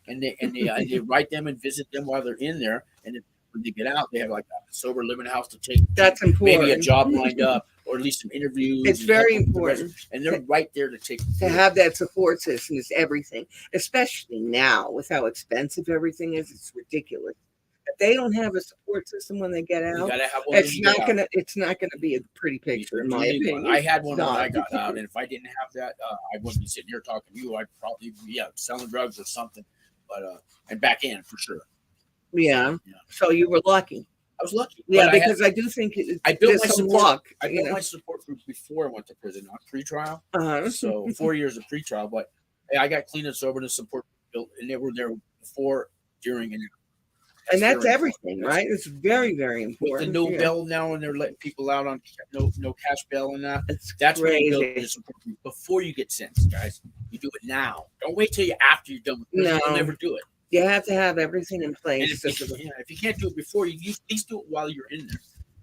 And they write them and visit them while they're in there, and then when they get out, they have like a sober living house to take. That's important. Maybe a job lined up, or at least some interviews. It's very important, and they're right there to have that support system. Is everything, especially now with how expensive everything is. It's ridiculous. If they don't have a support system when they get You out, gotta have one when it's you not get out. gonna it's not gonna be a pretty picture, in You my need one. opinion. I had one It's when I not. got out, and if I didn't have that, I wouldn't be sitting here talking to you. I'd probably be selling drugs or something. But and back in for sure. Yeah. Yeah. So you were lucky. I was lucky. Yeah, but because I do think I built there's my some support. luck. I built my support group before I went to prison, not pre-trial. Uh-huh. So 4 years of pre-trial, but I got clean and sober and support built, and they were there before, during, and And that's very everything, important. right? It's very, very With important. the no yeah. bail now, and they're letting people out on no cash bail and that. It's That's when you build crazy. your support group before you get sentenced, guys. You do it now. Don't wait till you after you're done with prison. No. You'll never do it. You have to have everything in And place. if you can't do it before, you at least do it while you're in there.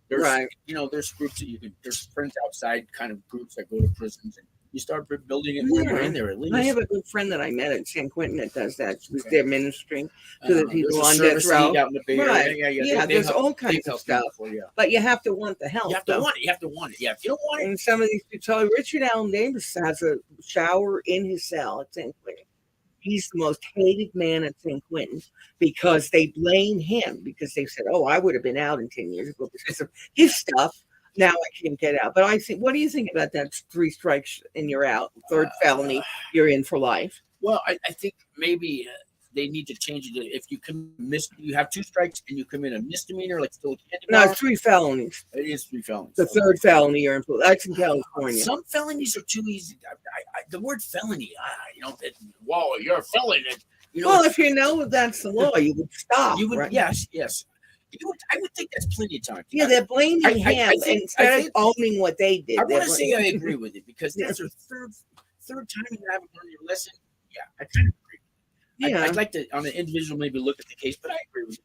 There's, Right. There's groups that you can. There's friends outside, kind of groups that go to prisons, and you start building it when you're in there. At least I have a good friend that I met at San Quentin that does that. She was there ministering to the people there's a on service death row. league out in the Bay Area. Right. Yeah. There's help, all kinds of stuff. But you have to want the help. You have to want it. You have to want it. Yeah. If you don't want it, And some of these people, Richard Allen Davis has a shower in his cell at San Quentin. He's the most hated man at San Quentin because they blame him because they said, "Oh, I would have been out in 10 years ago because of his stuff. Now I can't get out." But I think, what do you think about that? 3 strikes and you're out. Third felony, you're in for life. Well, I think maybe they need to change it. If you you have 2 strikes and you commit a misdemeanor, like still a candy No, bar, it's 3 felonies. it is 3 felonies. The third felony, you're in for. That's in California. Some felonies are too easy. The word felony, whoa, you're a felon. Well, if you know that's the law, you would stop. You would, right? yes. I would think that's plenty of time. Yeah, they're blaming I him think- instead of owning what they did. I want they're to say I blaming- agree with it because that's your third time you haven't learned your lesson. Yeah, I kind of agree. Yeah. I'd like to, on an individual, maybe look at the case, but I agree with you.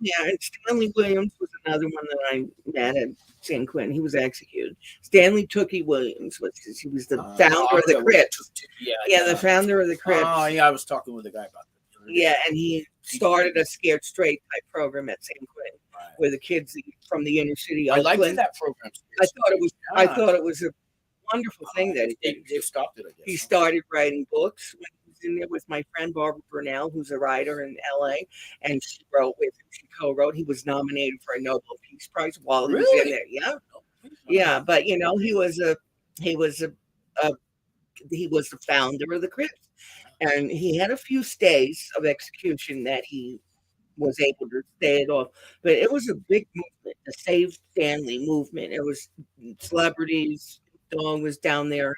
Yeah, and Stanley Williams was another one that I met at San Quentin. He was executed. Stanley Tookie Williams, he was the founder of the Crips. Yeah, the founder of the Crips. Oh, yeah, I was talking with a guy about that. Yeah, and he started a Scared Straight type program at San Quentin, where the kids from the inner city. I liked Oakland, that program. I thought it was a wonderful thing that he did. They've stopped it, I guess. He started writing books when he was in there with my friend Barbara Burnell, who's a writer in LA, and she wrote with him. She co-wrote. He was nominated for a Nobel Peace Prize while he was in there. Yeah, yeah. But he was the founder of the Crips, and he had a few stays of execution that he was able to stay it off. But it was a big movement, the Save Stanley movement. It was celebrities. Dog was down there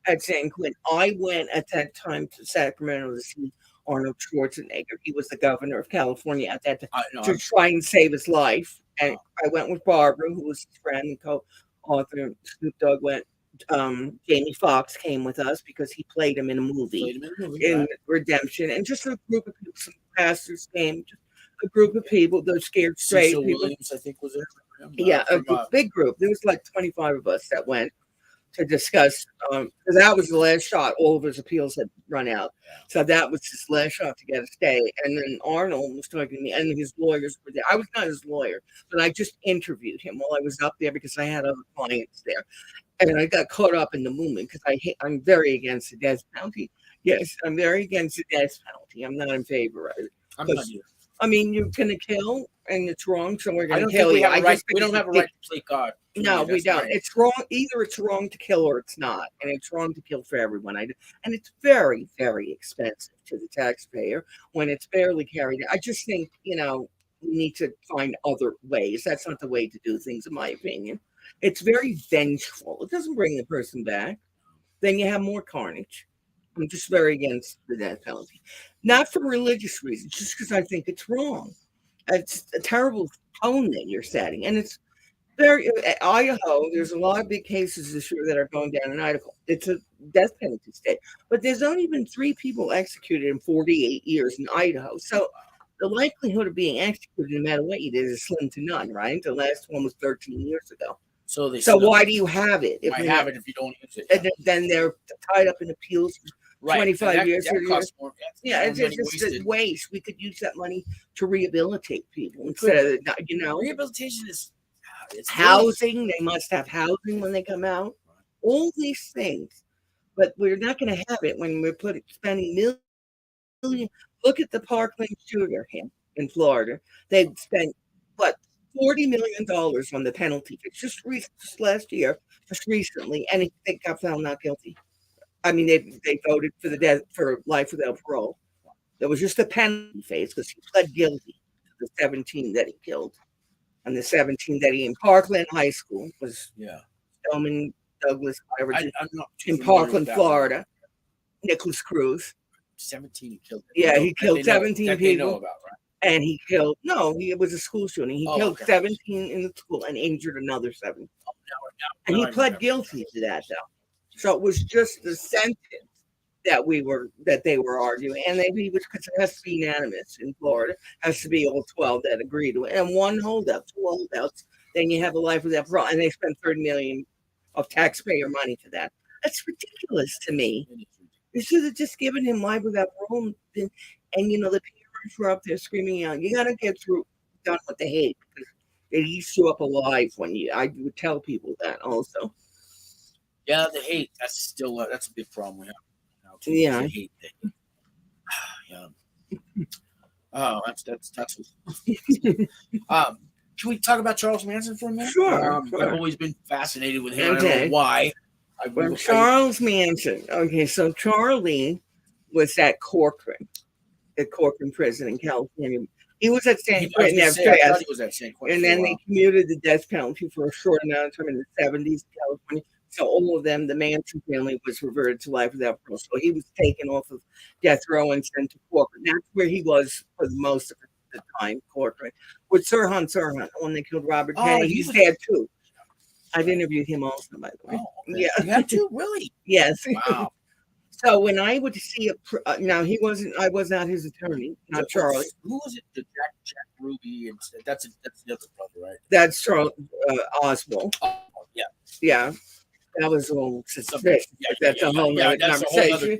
at San Quentin. I went at that time to Sacramento to see Arnold Schwarzenegger. He was the governor of California at that time to try and save his life. And I went with Barbara, who was his friend and co-author. Snoop Dogg went. Jamie Foxx came with us because he played him in a movie in Redemption, and just a group of people. Some pastors came, just a group of people. Those Scared Straight Cecil people. Williams, I think, was there. Yeah, big group. There was like 25 of us that went to discuss, because that was the last shot. All of his appeals had run out. So that was his last shot to get a stay. And then Arnold was talking to me, and his lawyers were there. I was not his lawyer, but I just interviewed him while I was up there because I had other clients there. And I got caught up in the movement because I'm very against the death penalty. Yes, I'm very against the death penalty. I'm not in favor of it. I'm not either. I mean, you're going to kill, and it's wrong, so we're I going don't to kill think we you. have a right. We don't have a right to play God. No, we don't. Right. It's wrong. Either it's wrong to kill or it's not, and it's wrong to kill for everyone. And it's very, very expensive to the taxpayer when it's barely carried. I just think we need to find other ways. That's not the way to do things, in my opinion. It's very vengeful. It doesn't bring the person back. Then you have more carnage. I'm just very against the death penalty, not for religious reasons, just because I think it's wrong. It's a terrible tone that you're setting, and it's very Idaho. There's a lot of big cases this year that are going down in Idaho. It's a death penalty state, but there's only been 3 people executed in 48 years in Idaho. So the likelihood of being executed, no matter what you did, is slim to none. Right? The last one was 13 years ago. So why do you have it? If you have it, if you don't use it, and then they're tied up in appeals for 25 years. That costs more. Yeah, it's just a waste. We could use that money to rehabilitate people instead of rehabilitation is it's housing. They must have housing when they come out. All these things, but we're not going to have it when we're spending millions. Look at the Parkland shooter. in Florida. They spent what $40 million on the penalty just last year, just recently, and they got found not guilty. I mean, they voted for the death for life without parole. There was just a penalty phase because he pled guilty to the 17 that he killed, and the 17 that he in Parkland High School was Stoneman Douglas, whatever, I'm not too in familiar with Parkland, that Florida. Nicholas Cruz. 17 he killed. Yeah, he killed 17 that people. They know about, right? And he killed, no, it was a school shooting. He killed 17 in the school and injured another 7. And he pled guilty to that, though. So it was just the sentence that they were arguing. And because it has to be unanimous in Florida, has to be all 12 that agree to it. And one holdout, 2 holdouts, then you have a life without parole. And they spent $30 million of taxpayer money for that. That's ridiculous to me. They should have just given him life without parole. And the parents were up there screaming out, you got to get done with the hate, because it eats you up alive I would tell people that also. Yeah, the hate, that's still, that's a big problem we have now. Too, yeah. The hate thing. Yeah. Oh, that's can we talk about Charles Manson for a minute? Sure. I've always been fascinated with him. Okay. I don't know why. Charles Manson. Okay, so Charlie was at Corcoran prison in California. He was at San Quentin. I thought he was at San Quentin. And then they commuted the death penalty for a short amount of time in the 70s in California. So all of them, the Manson family, was reverted to life without parole. So he was taken off of death row and sent to Corcoran. That's where he was for the most of the time, Corcoran. With Sirhan, the one that killed Robert Kennedy. He's dead too. I've interviewed him also, by the way. Oh, okay. Yeah. You had to? Really? Yes. Wow. So when I would see now I was not his attorney, not Charlie. Who was it? The Jack Ruby, and that's the other brother, right? That's Charles Oswald. Oh, yeah. Yeah. That was all suspicious. That's a whole other conversation.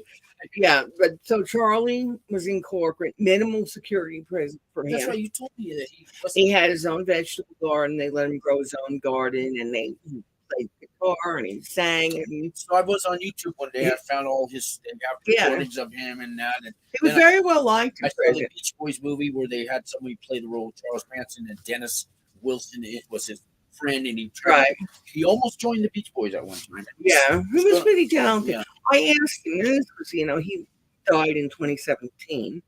Yeah, but so Charlie was in Corcoran, minimal security prison for him. That's why you told me that he had his own vegetable garden. They let him grow his own garden, and he played guitar and he sang. And so I was on YouTube one day. I found all his recordings of him and that. And he was very well liked. I saw the Beach Boys movie where they had somebody play the role of Charles Manson, and Dennis Wilson was his friend, and he almost joined the Beach Boys at one time. Yeah, he was pretty talented. Yeah. I asked him, this was, he died in 2017.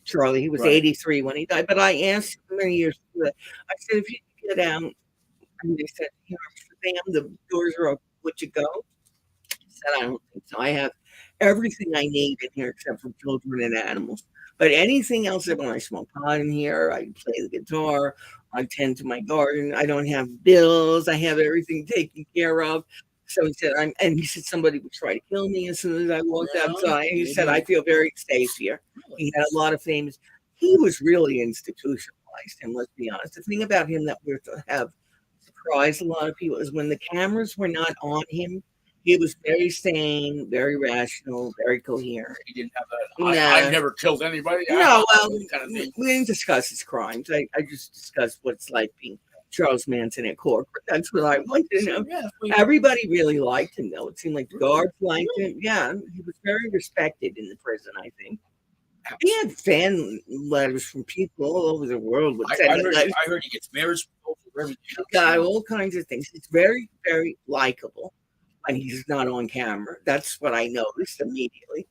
Charlie, he was 83 when he died, but I asked him many years before that. I said, if you get out, and they said, bam, the doors are open, would you go? I said, I don't think so. I have everything I need in here except for children and animals. But anything else, when I smoke pot in here, I play the guitar, I tend to my garden, I don't have bills, I have everything taken care of. So he said, he said somebody would try to kill me as soon as I walked outside. He said, I feel very safe here. He had a lot of famous. He was really institutionalized, and let's be honest. The thing about him that we're to have surprised a lot of people is when the cameras were not on him, he was very sane, very rational, very coherent. He didn't have that. I've never killed anybody. No, well, we didn't discuss his crimes. I just discussed what it's like being Charles Manson at Corcoran. That's what I wanted to know. Yeah, everybody really liked him, though. It seemed like the guards liked him. Yeah, he was very respected in the prison, I think. He had fan letters from people all over the world. I heard he gets marriage proposals. He got all kinds of things. He's very, very likable when he's not on camera. That's what I noticed immediately.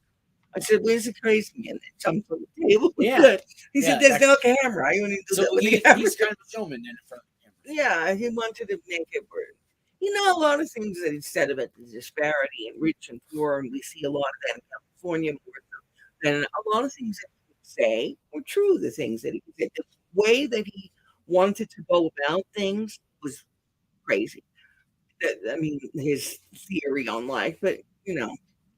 I said, "Where's the crazy man that jumped on the table?" Yeah. He said, "There's no camera. I only do that with the camera." He's kind of a showman in front of the camera. Yeah, he wanted to make it work. A lot of things that he said about the disparity in rich and poor, and we see a lot of that in California more so than a lot of things that he would say were true. The things that he said, the way that he wanted to go about things was crazy. I mean, his theory on life, but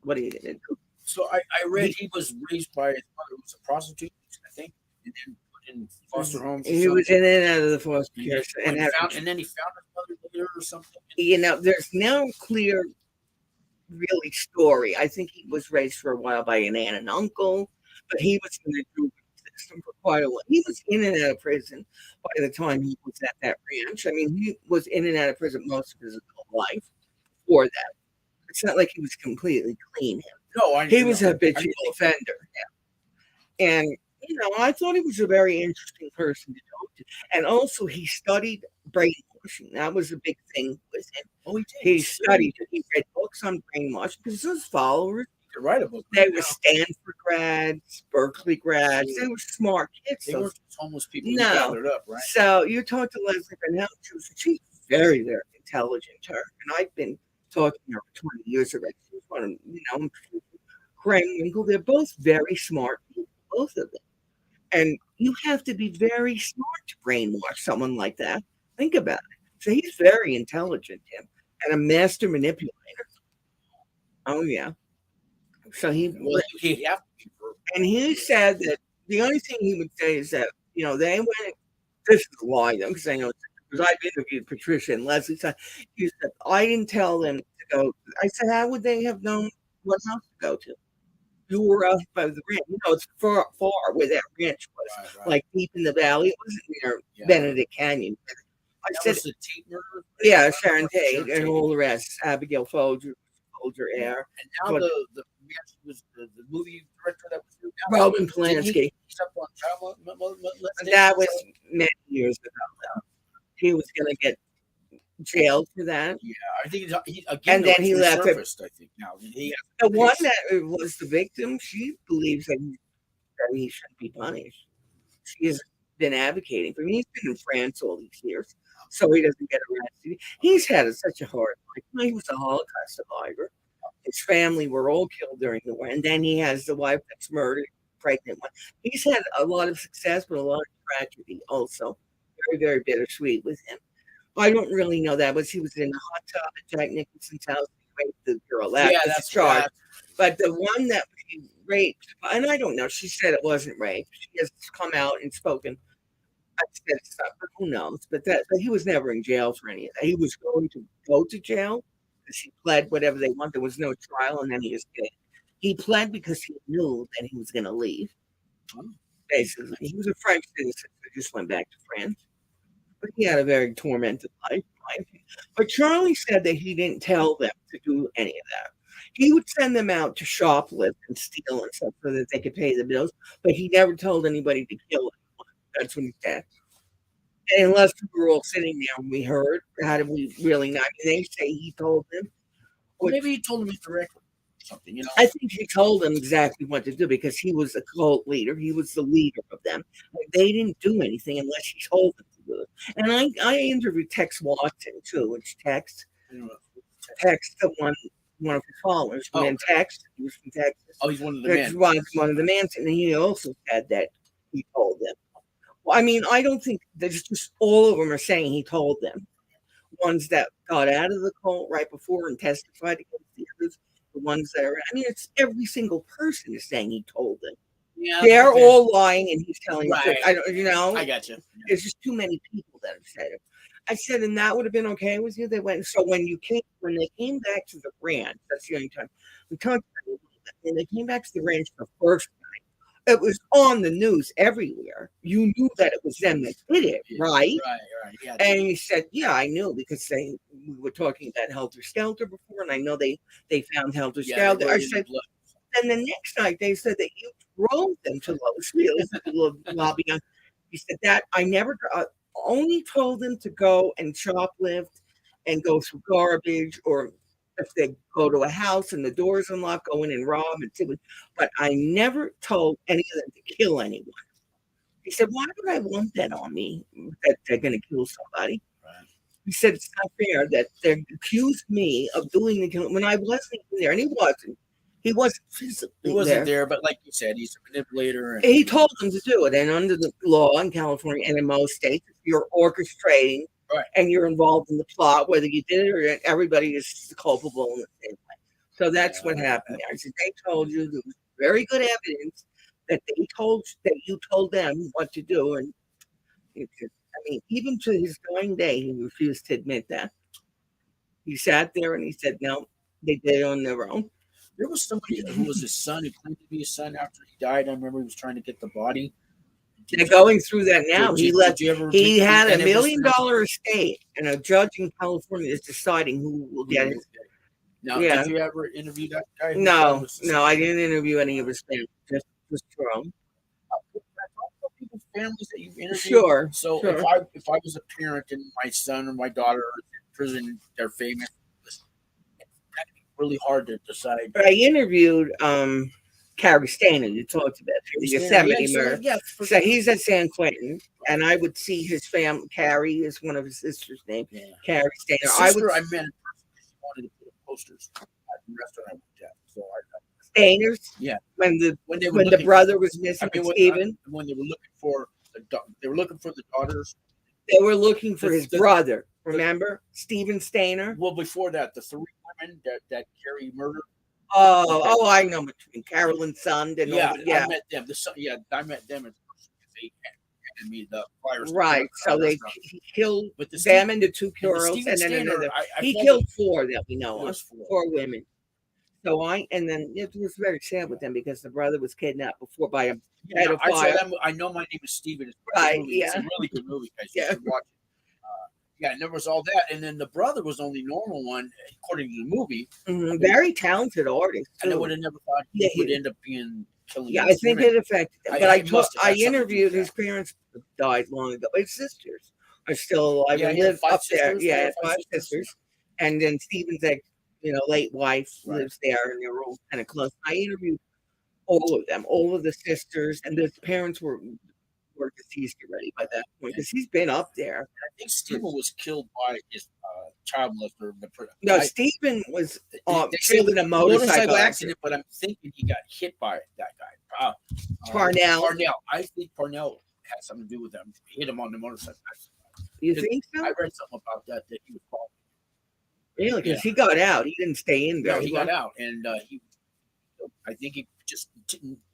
what are you going to do? So I read he was raised by his mother, who was a prostitute, I think, and then put in foster homes. He was in and out of the foster care, and then he found his mother later or something. There's no clear, really story. I think he was raised for a while by an aunt and uncle, but he was in the juvenile system for quite a while. He was in and out of prison by the time he was at that ranch. I mean, he was in and out of prison most of his adult life before that. It's not like he was completely clean. No, he was a habitual offender. Yeah. And, I thought he was a very interesting person to talk to. And also, he studied brainwashing. That was a big thing with him. Oh, he did. He studied it. He read books on brainwashing because his followers, To write a book. they were Stanford grads, Berkeley grads. They were smart kids. They So, weren't homeless people who No. gathered up, right? so you talked to Leslie Bennell. She's very, very intelligent. Her, and I've been talking to her for 20 years already. She's one of, Graham Winkle. They're both very smart people, both of them. And you have to be very smart to brainwash someone like that. Think about it. So he's very intelligent, Tim, and a master manipulator. Oh yeah. So Well, he have to be and he said that the only thing he would say is that they went. This is why them because I know because I've interviewed Patricia and Leslie. So he said I didn't tell them to go. I said how would they have known what house to go to? You were up by the ranch. It's far where that ranch was, right. like deep in the valley. It wasn't near Yeah. Benedict Canyon. I That said, was the Tate murder. yeah, Sharon Tate and all the rest. Abigail Folger Air. And now But- the was the movie director that was doing that. Roman Didn't he- Polanski. he's up on trial. That was many years ago, though. He was going to get jailed for that. Yeah, I think he again. And then though, he it's left it. resurfaced, I think now he The one that was the victim, she believes that he shouldn't be punished. She has been advocating for him. He's been in France all these years, so he doesn't get arrested. He's had such a hard life. He was a Holocaust survivor. His family were all killed during the war, and then he has the wife that's murdered, pregnant one. He's had a lot of success, but a lot of tragedy also. Very, very bittersweet with him. I don't really know that, but he was in a hot tub at Jack Nicholson's house. He raped the girl. That's charged. But the one that he raped, and I don't know, she said it wasn't rape. She has come out and spoken. I said stuff, but who knows? But he was never in jail for any of that. He was going to go to jail because he pled whatever they want. There was no trial, and then he escaped. He pled because he knew that he was going to leave. Basically, he was a French citizen who just went back to France. But he had a very tormented life. But Charlie said that he didn't tell them to do any of that. He would send them out to shoplift and steal and stuff so that they could pay the bills, but he never told anybody to kill anyone. That's what he said. And unless we were all sitting there and we heard, how did we really know? They say he told them. Well, maybe he told him indirectly something, I think he told them exactly what to do because he was a cult leader. He was the leader of them. They didn't do anything unless he told them to do it. And I interviewed Tex Watson too, which Tex the one of his followers, and then Tex, he was from Texas. Oh, he's one of the Tex men. was one of the men, and he also said that he told them. Well, I mean, I don't think there's just all of them are saying he told them. Ones that got out of the cult right before and testified against the others, the ones that are, I mean, it's every single person is saying he told them. Yeah, They're all lying and he's telling the truth. I got you. There's just too many people that have said it. I said, and that would have been okay with you. They went. So when they came back to the ranch, that's the only time we talked about it. When they came back to the ranch the first time, it was on the news everywhere. You knew that it was them that did it, right? Right. Yeah, and he said, "Yeah, I knew because we were talking about Helter Skelter before, and I know they found Helter Skelter." I said, and the next night they said that you drove them to Los Feliz lobby. He said that I never only told them to go and shoplift and go through garbage, or if they go to a house and the door's unlocked, go in and rob and see. But I never told any of them to kill anyone. He said, "Why would I want that on me? That they're going to kill somebody?" Right. He said, "It's not fair that they accused me of doing the killing when I wasn't even there, and he wasn't. He wasn't physically He wasn't there, but like you said, he's a manipulator. And he told them to do it, and under the law in California and in most states, if you're orchestrating and you're involved in the plot, whether you did it or everybody is culpable in the same way. So that's what happened there. I said, they told you there was very good evidence that you told them what to do, and I mean, even to his dying day, he refused to admit that. He sat there and he said, "No, they did it on their own." There was somebody who was his son, who claimed to be his son after he died. I remember he was trying to get the body. They're going through that now. He had $1 million estate, and a judge in California is deciding who will get it. Now, did you ever interview that guy? No, I didn't interview any of his family. Just Jerome. families that you've interviewed? Sure. So sure. if I was a parent and my son or my daughter are in prison, they're famous. It's really hard to decide. But I interviewed Carrie Stainer, you talked about for the Yosemite Yeah, murder. yeah, So he's at San Quentin, and I would see his family. Carrie is one of his sisters' name. yeah. Carrie Stainer. The I would sister I met in person, she wanted to put up posters at the restaurant I worked at. So Stainers. yeah, When they were the looking, brother was missing, when Stephen, they were looking for they were looking for the daughters. they were looking for his The- brother. Remember, Stephen Stainer. Well, before that, the three women that Carrie murdered. Oh, I know between Carolyn Sund and Yeah, all. Yeah, I met them. I met them in person because they handed me the flyers. right. So he killed but the them and the two and the girls, Stephen and then Stainer, another. I He felt killed four that we it know of, was four. 4 women. So and then it was very sad with them because the brother was kidnapped before by a Yeah, I saw pedophile. them. I know my name is Steven. It's a Right, movie. It's a yeah. really good movie, guys. You Yeah. should watch it. Yeah, and there was all that, and then the brother was the only normal one according to the movie. Very talented artist. And I too. would have never thought he would end up being killing. Yeah, I these think women. it affected them. I- But it must have I had something to do interviewed with his parents died long ago. His sisters are still alive Yeah, and he had live 5 up there. sisters, Yeah, right? he had 5 sisters. And then Stephen's late wife Right. lives there, and they're all kind of close. I interviewed all of them, all of the sisters, and the parents were deceased already by that point because he's been up there. I think Steven was killed by his child molester. No, Stephen was they killed in a motorcycle accident. accident, but I'm thinking he got hit by that guy. Parnell. I think Parnell had something to do with them. He hit him on the motorcycle. You think so? I read something about that he was falling. Really? Because he got out. He didn't stay in there. No, he got out, and I think he just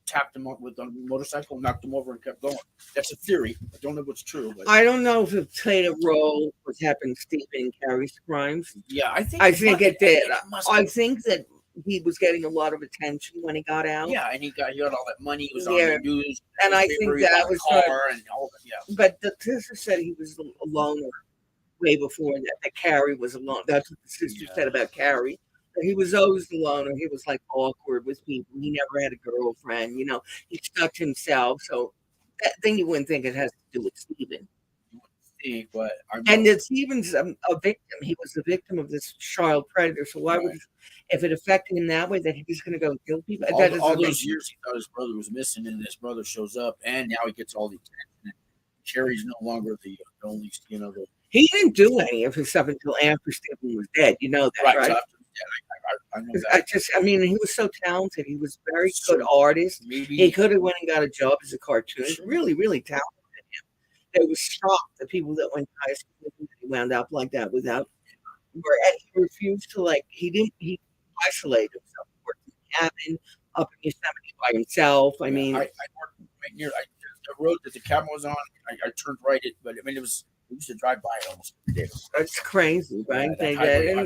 tapped him with a motorcycle, knocked him over, and kept going. That's a theory. I don't know if it's true. But I don't know if it played a role with happening Stephen and Carrie's crimes. yeah, I think it did. must I have. think that he was getting a lot of attention when he got out. Yeah, and he got all that money. He was on Yeah. the news, And I newspaper, think he that bought a was car and all that. Yeah, But the sister said he was a loner way before that Carrie was alone. That's what the sister said about Carrie. That he was always the loner. He was like awkward with people. He never had a girlfriend. He stuck to himself. So then you wouldn't think it has to do with Stephen. but And that Stephen's a victim. He was the victim of this child predator. So why would, if it affected him that way, that he's going to go kill people? all those years he thought his brother was missing, and his brother shows up, and now he gets all the attention. And Carrie's no longer the only, He didn't do any of his stuff until after Stephen was dead. You know that, right? So after, I know that. He was so talented. He was a very good artist. Maybe He could have went and got a job as a cartoonist. Really, really talented. It was shocked the people that went to high school with him, he wound up like that without. And he refused to he isolated himself. He worked in a cabin up in Yosemite by himself. I mean, I worked right near the road that the cabin was on. I turned right it, but I mean it was. We used to drive by it almost every day. that's crazy, right? Yeah,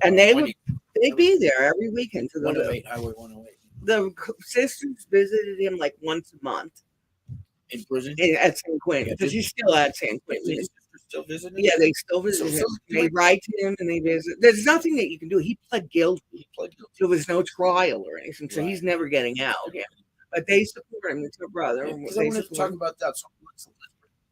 And they'd be there every weekend to go to. 108, Highway 108. The sisters visited him like once a month In prison? at San Quentin because he's still at San Quentin. Is still visiting? Yeah, they still visit him. They write to him and they visit. There's nothing that you can do. He pled guilty. He pled guilty. There was no trial or anything, so he's never getting out. Yeah, but they support him. It's her brother. Yeah, I want to talk about that. So let's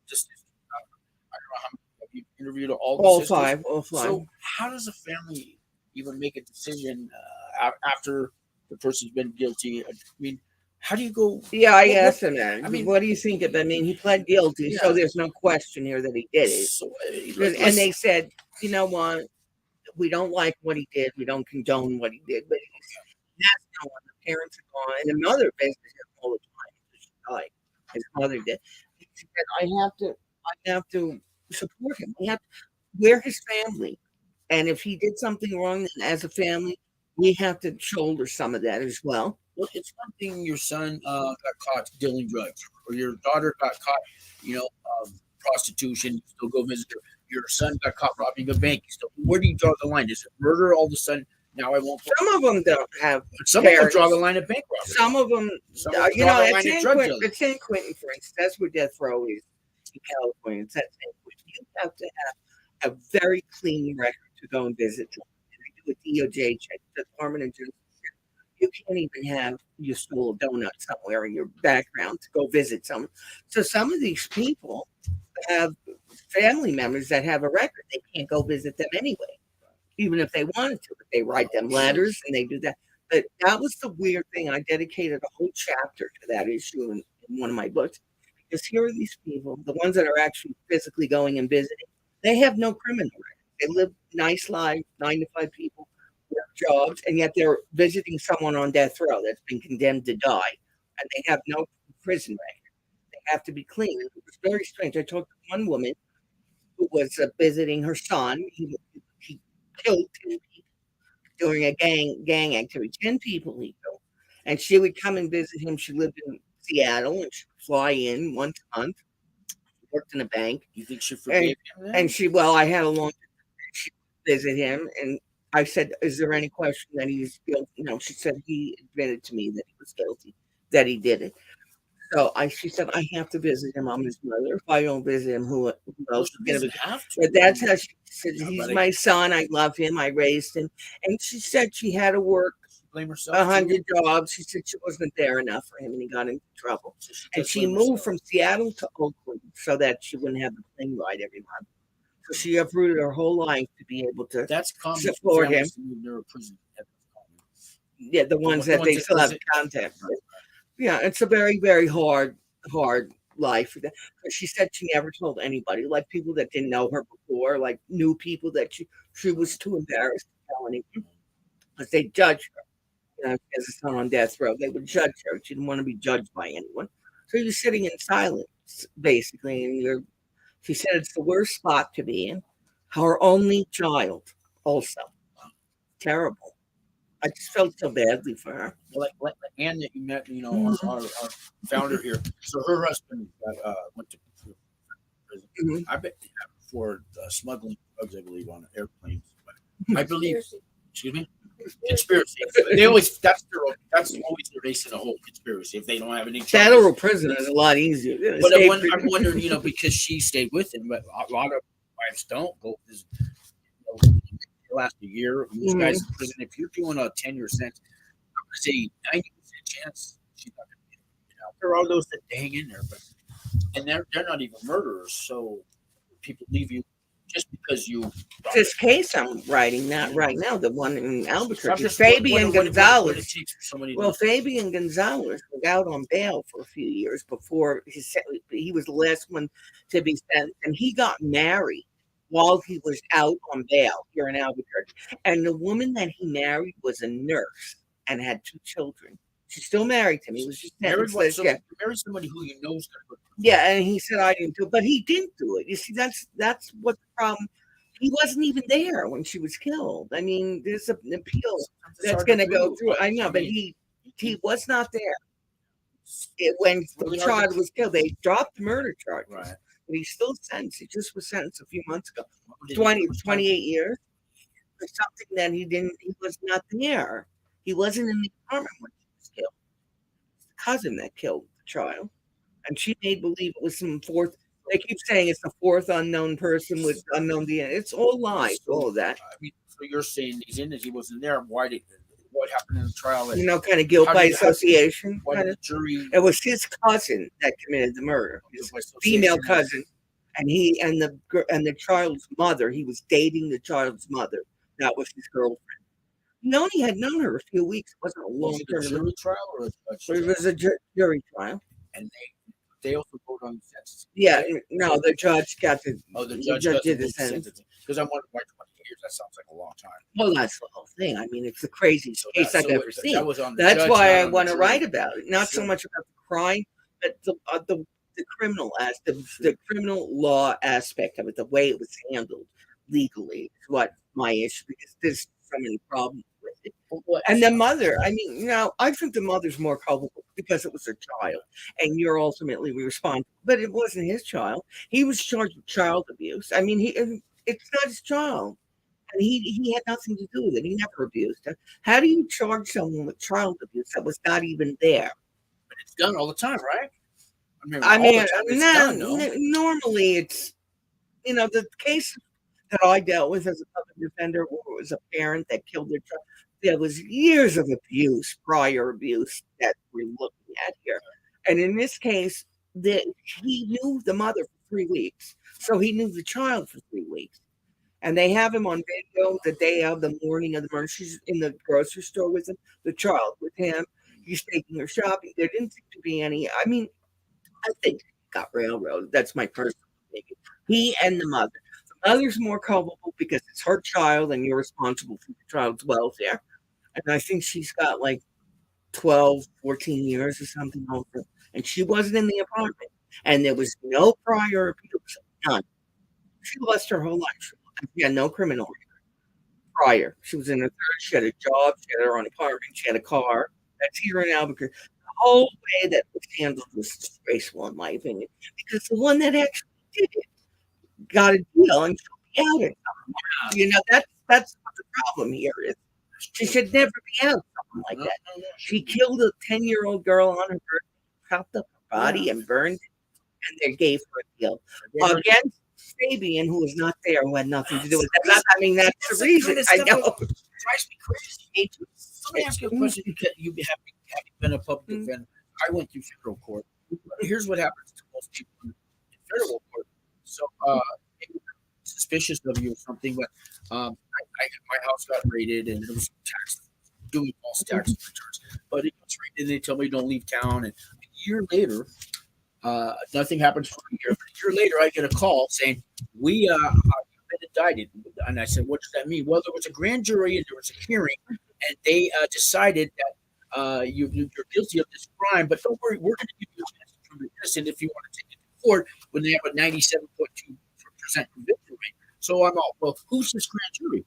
just I don't know how many you interviewed all the sisters. All five. So how does a family even make a decision after the person's been guilty? I mean, how do you go? Yeah, I asked him that. I mean, what do you think of it? I mean, he pled guilty, so there's no question here that he did it. So, And they said, you know what? We don't like what he did. We don't condone what he did. But that's no one. The parents are gone, and the mother visits him all the time. She died. His mother did. He said, I have to support him. We're his family, and if he did something wrong, then as a family, we have to shoulder some of that as well. Well, it's one thing your son got caught dealing drugs, or your daughter got caught, prostitution. You still go visit her. Your son got caught robbing a bank. Where do you draw the line? Is it murder? All of a sudden, now I won't. Some of them don't have. But some of them draw the line at bank robbery. Some of them, draw the line at at drug dealing. San Quentin, for instance, that's where death row is in California. It's at San Quentin. You have to have a very clean record to go and visit them. And they do a DOJ check, the Department of Justice. You can't even have you stole a donut somewhere in your background to go visit someone. So some of these people have family members that have a record. They can't go visit them anyway, even if they wanted to. But they write them letters and they do that. But that was the weird thing. I dedicated a whole chapter to that issue in one of my books. Because here are these people, the ones that are actually physically going and visiting, they have no criminal record. They live nice lives, 9 to 5 people, work jobs, and yet they're visiting someone on death row that's been condemned to die, and they have no prison record. They have to be clean. It was very strange. I talked to one woman who was visiting her son. He killed 10 people during a gang activity. 10 people he killed, and she would come and visit him. She lived in Seattle, and she'd fly in once a month. She worked in a bank. You think she forgave him? And well, I had a long she visit him, and I said, "Is there any question that he's guilty?" She said he admitted to me that he was guilty, that he did it. So she said, "I have to visit him. I'm his mother. If I don't visit him, who else is going to visit?" Have to. But that's how she said, "He's my son. I love him. I raised him." And she said she had to work Blame herself. 100 jobs. She said she wasn't there enough for him, and he got into trouble. So And she moved from Seattle to Oakland so that she wouldn't have the plane ride every month. So she uprooted her whole life to be able to That's common. support him. Near a prison. Yeah, the ones that they still have contact with. Yeah, it's a very, very hard life. She said she never told anybody, like people that didn't know her before, like new people that she was too embarrassed to tell anyone because they judged her. As a son on death row, they would judge her. She didn't want to be judged by anyone. So you're sitting in silence, basically, and she said it's the worst spot to be in. Her only child, also. Terrible. I just felt so badly for her. Like Anne that you met, our founder here. So her husband went to prison. Mhm. I bet for smuggling drugs, I believe, on airplanes. But I believe, excuse me, conspiracy. They always that's always their race in a whole conspiracy. If they don't have any charges. Federal prison is a lot easier. But I'm wondering, because she stayed with him, but a lot of wives don't go. Last a year, these guys in prison. If you're doing a 10-year sentence, I'm gonna say 90% chance she's not gonna get it. There are those that hang in there, and they're not even murderers. So people leave you just because you. This case I'm writing that right now, the one in Albuquerque, Just Fabian Gonzalez. what it takes for somebody Well, Fabian Gonzalez was out on bail for a few years before he was the last one to be sentenced, and he got married while he was out on bail here in Albuquerque. And the woman that he married was a nurse and had 2 children. She's still married to him. He was just married married somebody who you know is going to. Yeah, and he said I didn't do it, but he didn't do it. You see, that's what the problem. He wasn't even there when she was killed. I mean, there's an appeal that's going to go through. I know, but he was not there when the child was killed. They dropped the murder charges. Right. But he's still sentenced. He just was sentenced a few months ago. 28 years for something that he was not there. He wasn't in the apartment when she was killed. It's the cousin that killed the child. And she made believe it was some fourth. They keep saying it's the 4th unknown person with unknown DNA. It's all lies, all of that. I mean, so you're saying he's in it, he wasn't there. What happened in the trial? Kind of guilt by association. The jury. It was his cousin that committed the murder. His female cousin, and the child's mother. He was dating the child's mother. That was his girlfriend. He only had known her a few weeks. It wasn't a long-term jury trial, or it was a jury trial. And they also vote on the sentence. Yeah, no, the judge got the. Oh, the judge did the sentence. Because I'm wondering why 20 years. That sounds like a long time. Well, that's the whole thing. I mean, it's the craziest case I've ever seen. That that's why I want to write about it. Not so much about the crime, but the criminal the criminal law aspect of it, the way it was handled legally, is what my issue, because there's so many problems with it. And the mother, I mean, I think the mother's more culpable because it was her child, and you're ultimately responsible. But it wasn't his child. He was charged with child abuse. I mean, it's not his child, and he had nothing to do with it. He never abused her. How do you charge someone with child abuse that was not even there? But it's done all the time, right? Normally it's, the case that I dealt with as a public defender, where it was a parent that killed their child, there was years of abuse, prior abuse that we're looking at here. And in this case, he knew the mother for 3 weeks. So he knew the child for 3 weeks. And they have him on video the day of the morning of the murder. She's in the grocery store with him, the child with him. He's taking her shopping. There didn't seem to be any. I mean, I think he got railroaded. That's my personal opinion. He and the mother. The mother's more culpable because it's her child and you're responsible for the child's welfare. And I think she's got like 12, 14 years or something over. And she wasn't in the apartment. And there was no prior abuse. None. She lost her whole life. She had no criminal record prior. She was in her 30s. She had a job. She had her own apartment. She had a car. That's here in Albuquerque. The whole way that was handled was disgraceful, in my opinion, because the one that actually did it got a deal and she'll be out at something. You know, that's what the problem here is. She should never be out something like that. She killed a 10-year-old girl on her birthday, chopped up her body and burned it, and they gave her a deal against Fabian, who was not there, who had nothing to do with that. I mean, that's the reason. I know. It drives me crazy. Let me ask you a question. You have been a public defender. I went through federal court. Here's what happens to most people in federal court. So, suspicious of you or something, but my house got raided and there was doing false tax returns. But it was raided and they tell me don't leave town. And a year later, nothing happens for a year. But a year later, I get a call saying we have been indicted. And I said, what does that mean? Well, there was a grand jury and there was a hearing, and they decided that you're guilty of this crime. But don't worry, we're going to give you a chance to prove you're innocent if you want to take it to court when they have a 97.2% conviction rate. So I'm all, well, who's this grand jury?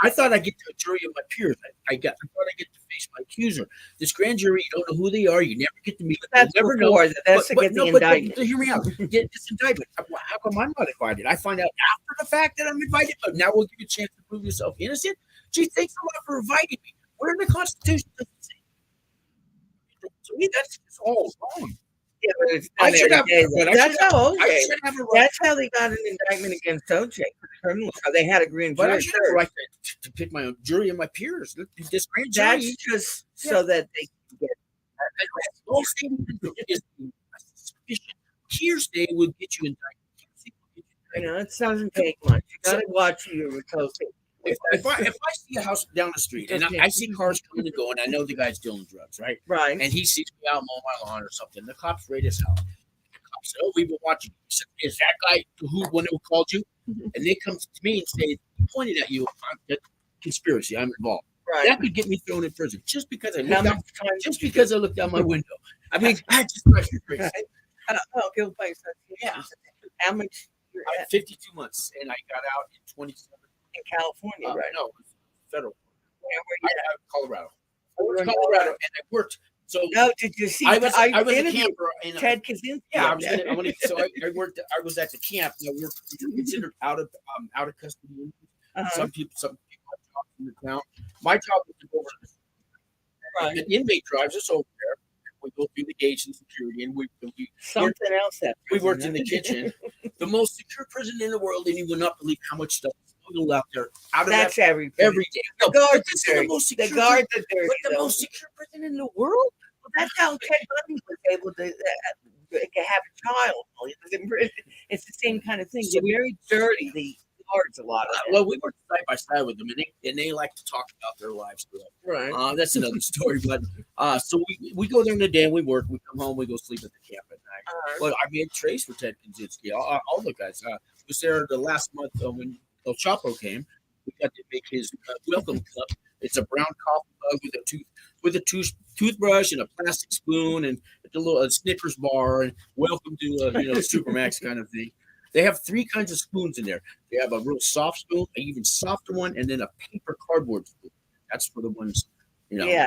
I thought I'd get to a jury of my peers. I thought I'd get to face my accuser. This grand jury, you don't know who they are. You never get to meet them. That's never know. That's to but, get no, the but indictment. hear me out. Get this indictment. How come I'm not invited? I find out after the fact that I'm invited, but now we'll give you a chance to prove yourself innocent. Gee, thanks a lot for inviting me. Where in the Constitution does it say? To me, that's all wrong. Yeah, but it's I should have. That's how OJ. I should have a right. That's how they got an indictment against OJ for the criminal. So they had a grand But jury. I should have a right to pick my own jury and my peers. This grand jury. That's just so that they can get. All statement is suspicion. Hearsay would get you indicted. You know, it doesn't take much. You got to watch who you're associating. If I see a house down the street and I see cars coming and going, I know the guy's dealing drugs, right? Right. And he sees me out mowing my lawn or something. The cops raid his house. The cops say, "Oh, we've been watching you." Said, is that guy who called you? And they come to me and say, "He pointed at you. Conspiracy. I'm involved." Right. That could get me thrown in prison just because I How looked much out. time? Just because I looked out my window. I mean, I just drive me crazy. Guild by association. Yeah. How much? You're I had at 52 months, and I got out in 27. in California, right? No, federal. Where were I you at? Colorado. You were in Colorado, and I worked. So No, did you see? I was a interviewed camper. In Ted Kaczynski. yeah, up there. so I worked. I was at the camp. And I worked considered out of custody. Uh-huh. Some people have jobs in the town. My job was to go over. Right. An inmate drives us over there. We go through the gates and security, and we Something else that we worked in the kitchen. The most secure prison in the world, and you will not believe how much stuff is smuggled out there. That's every day. The guards This are is dirty. most secure The guards are prison, dirty. but the though. most secure prison in the world. Well, that's how Ted Bundy was able to have a child. It's the same kind of thing. They're very dirty. The guards, a lot of them. Well, we worked side by side with them, and they like to talk about their lives. Right. That's another story. But so we go there in the day and we work. We come home. We go sleep at the camp at night. But I made trace for Ted Kaczynski. All the guys. Was there the last month when El Chapo came. We got to make his welcome cup. It's a brown coffee mug with a toothbrush and a plastic spoon and a Snickers bar and welcome to Supermax kind of thing. They have 3 kinds of spoons in there. They have a real soft spoon, an even softer one, and then a paper cardboard spoon. That's for the ones, Yeah.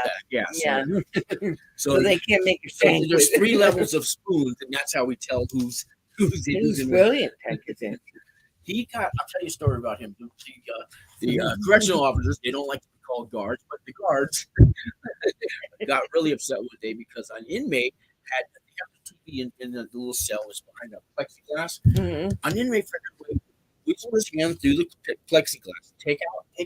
So they can't make a change. There's 3 levels of spoons, and that's how we tell who's He's brilliant, Ted Kaczynski. I'll tell you a story about him. The correctional officers, they don't like to be called guards, but the guards got really upset one day because an inmate had the TV in the little cell was behind a plexiglass. Mm-hmm. An inmate weasel his hand through the plexiglass, take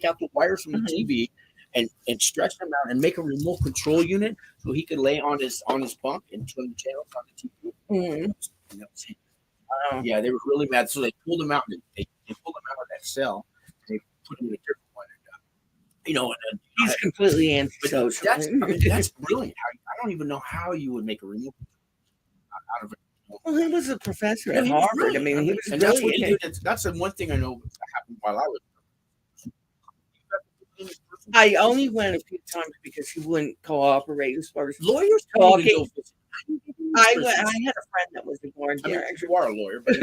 out the wires from the TV, and stretch him out and make a remote control unit so he could lay on his bunk and turn the channels on the TV. Mhm. And that was it. Wow. Yeah, they were really mad. So they pulled him out. They pulled him out of that cell. They put him in a different one. And, He's completely but antisocial. that's brilliant. I don't even know how you would make a remote out of it. Well, he was a professor Yeah, at he was Harvard. I brilliant. mean, he was and that's what he brilliant. did. That's the one thing I know happened while I was. I only went a few times because he wouldn't cooperate as far as Lawyers talking. don't go visit. I had a friend that was a board I mean, director. you are a lawyer, but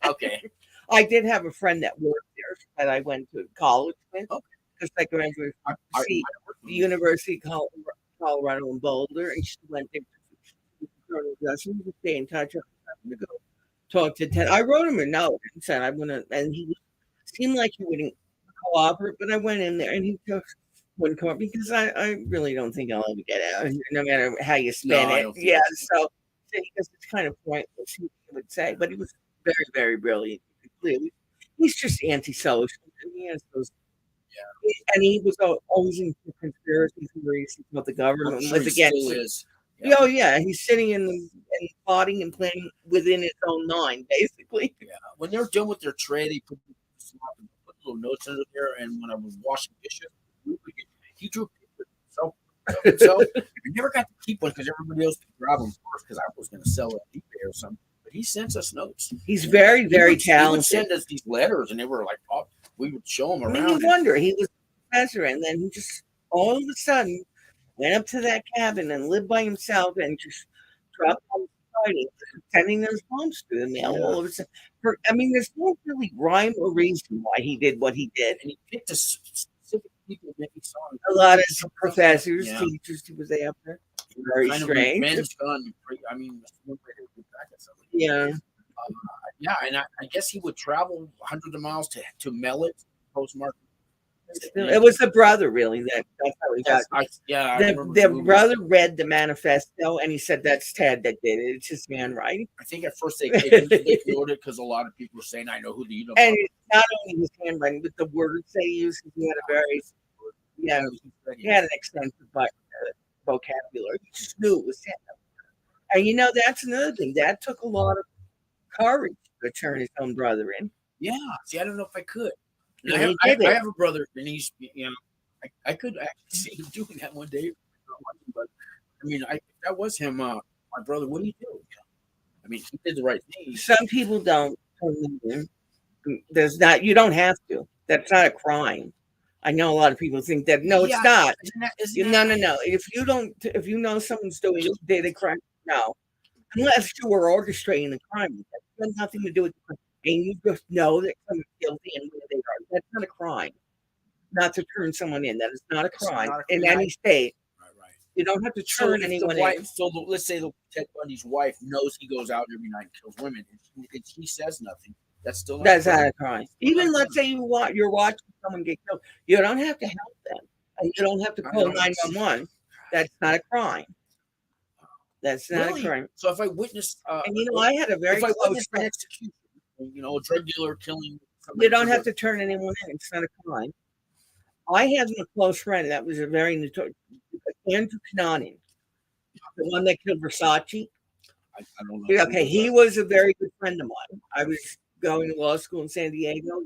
okay. I did have a friend that worked there that I went to college with Okay. because I graduated from the University of Colorado in Boulder, and she went there to Colonel Justin to stay in touch. I'm going to go talk to Ted. I wrote him a note and said I want to, and he seemed like he wouldn't cooperate, but I went in there and he just wouldn't come up because I really don't think I'll ever get out, no matter how you spin No, I it. don't think Yeah, so. so because it's kind of pointless, he would say, but he was very, very brilliant. Clearly, he's just antisocial, and he has those. Yeah, and he was always in conspiracy theories about the government I'm sure was he against still it. is. Yeah. Oh yeah, he's sitting and plotting and planning within his own mind, basically. Yeah. When they're done with their tray, they put little notes under there. And when I was washing dishes, he drew himself. I never got to keep one because everybody else could grab them first because I was going to sell it on eBay or something. But he sends us notes. He's very, very talented. He would send us these letters, and they were like, oh, we would show them around. I mean, you wonder, he was a professor, and then he just all of a sudden went up to that cabin and lived by himself and just dropped on writing, sending those poems to the mail all of a sudden. I mean, there's no really rhyme or reason why he did what he did. And he picked a specific people that he saw. A lot of professors, teachers, he was after. Very kind strange. I mean, yeah. Yeah, and I guess he would travel hundreds of miles to mail it, postmark. It was the brother, really. That's how he got. The brother read the manifesto, and he said, "That's Ted that did it. It's his handwriting." I think at first they wrote it because a lot of people were saying, "I know who the." And it's not only his handwriting, but the words they used. He had a very, he had an extensive vocabulary. He just knew it was him. And that's another thing that took a lot of courage to turn his own brother in. Yeah, see, I don't know if I could. Yeah, I have a brother, and he's, I could actually see him doing that one day. But I mean, if that was him, my brother, what do you do? I mean, he did the right thing. Some people don't. There's not. You don't have to. That's not a crime. I know a lot of people think that. No, it's not. No. If you know someone's did a crime, no. Unless you were orchestrating the crime, that has nothing to do with the crime. And you just know that someone's guilty and where they are. That's not a crime. Not to turn someone in. That is not a crime in any state. Right. You don't have to turn anyone in. So let's say Ted Bundy's wife knows he goes out every night and kills women, and she says nothing. That's not a crime. Even let's say you're watching someone get killed. You don't have to help them. And you don't have to call 911. That's not a crime. That's not a crime. So if I witnessed, and I had a very close friend execution, a drug dealer killing somebody. You don't have to turn anyone in. It's not a crime. I had a close friend that was a very notorious, Andrew Cunanan, the one that killed Versace. I don't know. Okay, he was a very good friend of mine. I was going to law school in San Diego.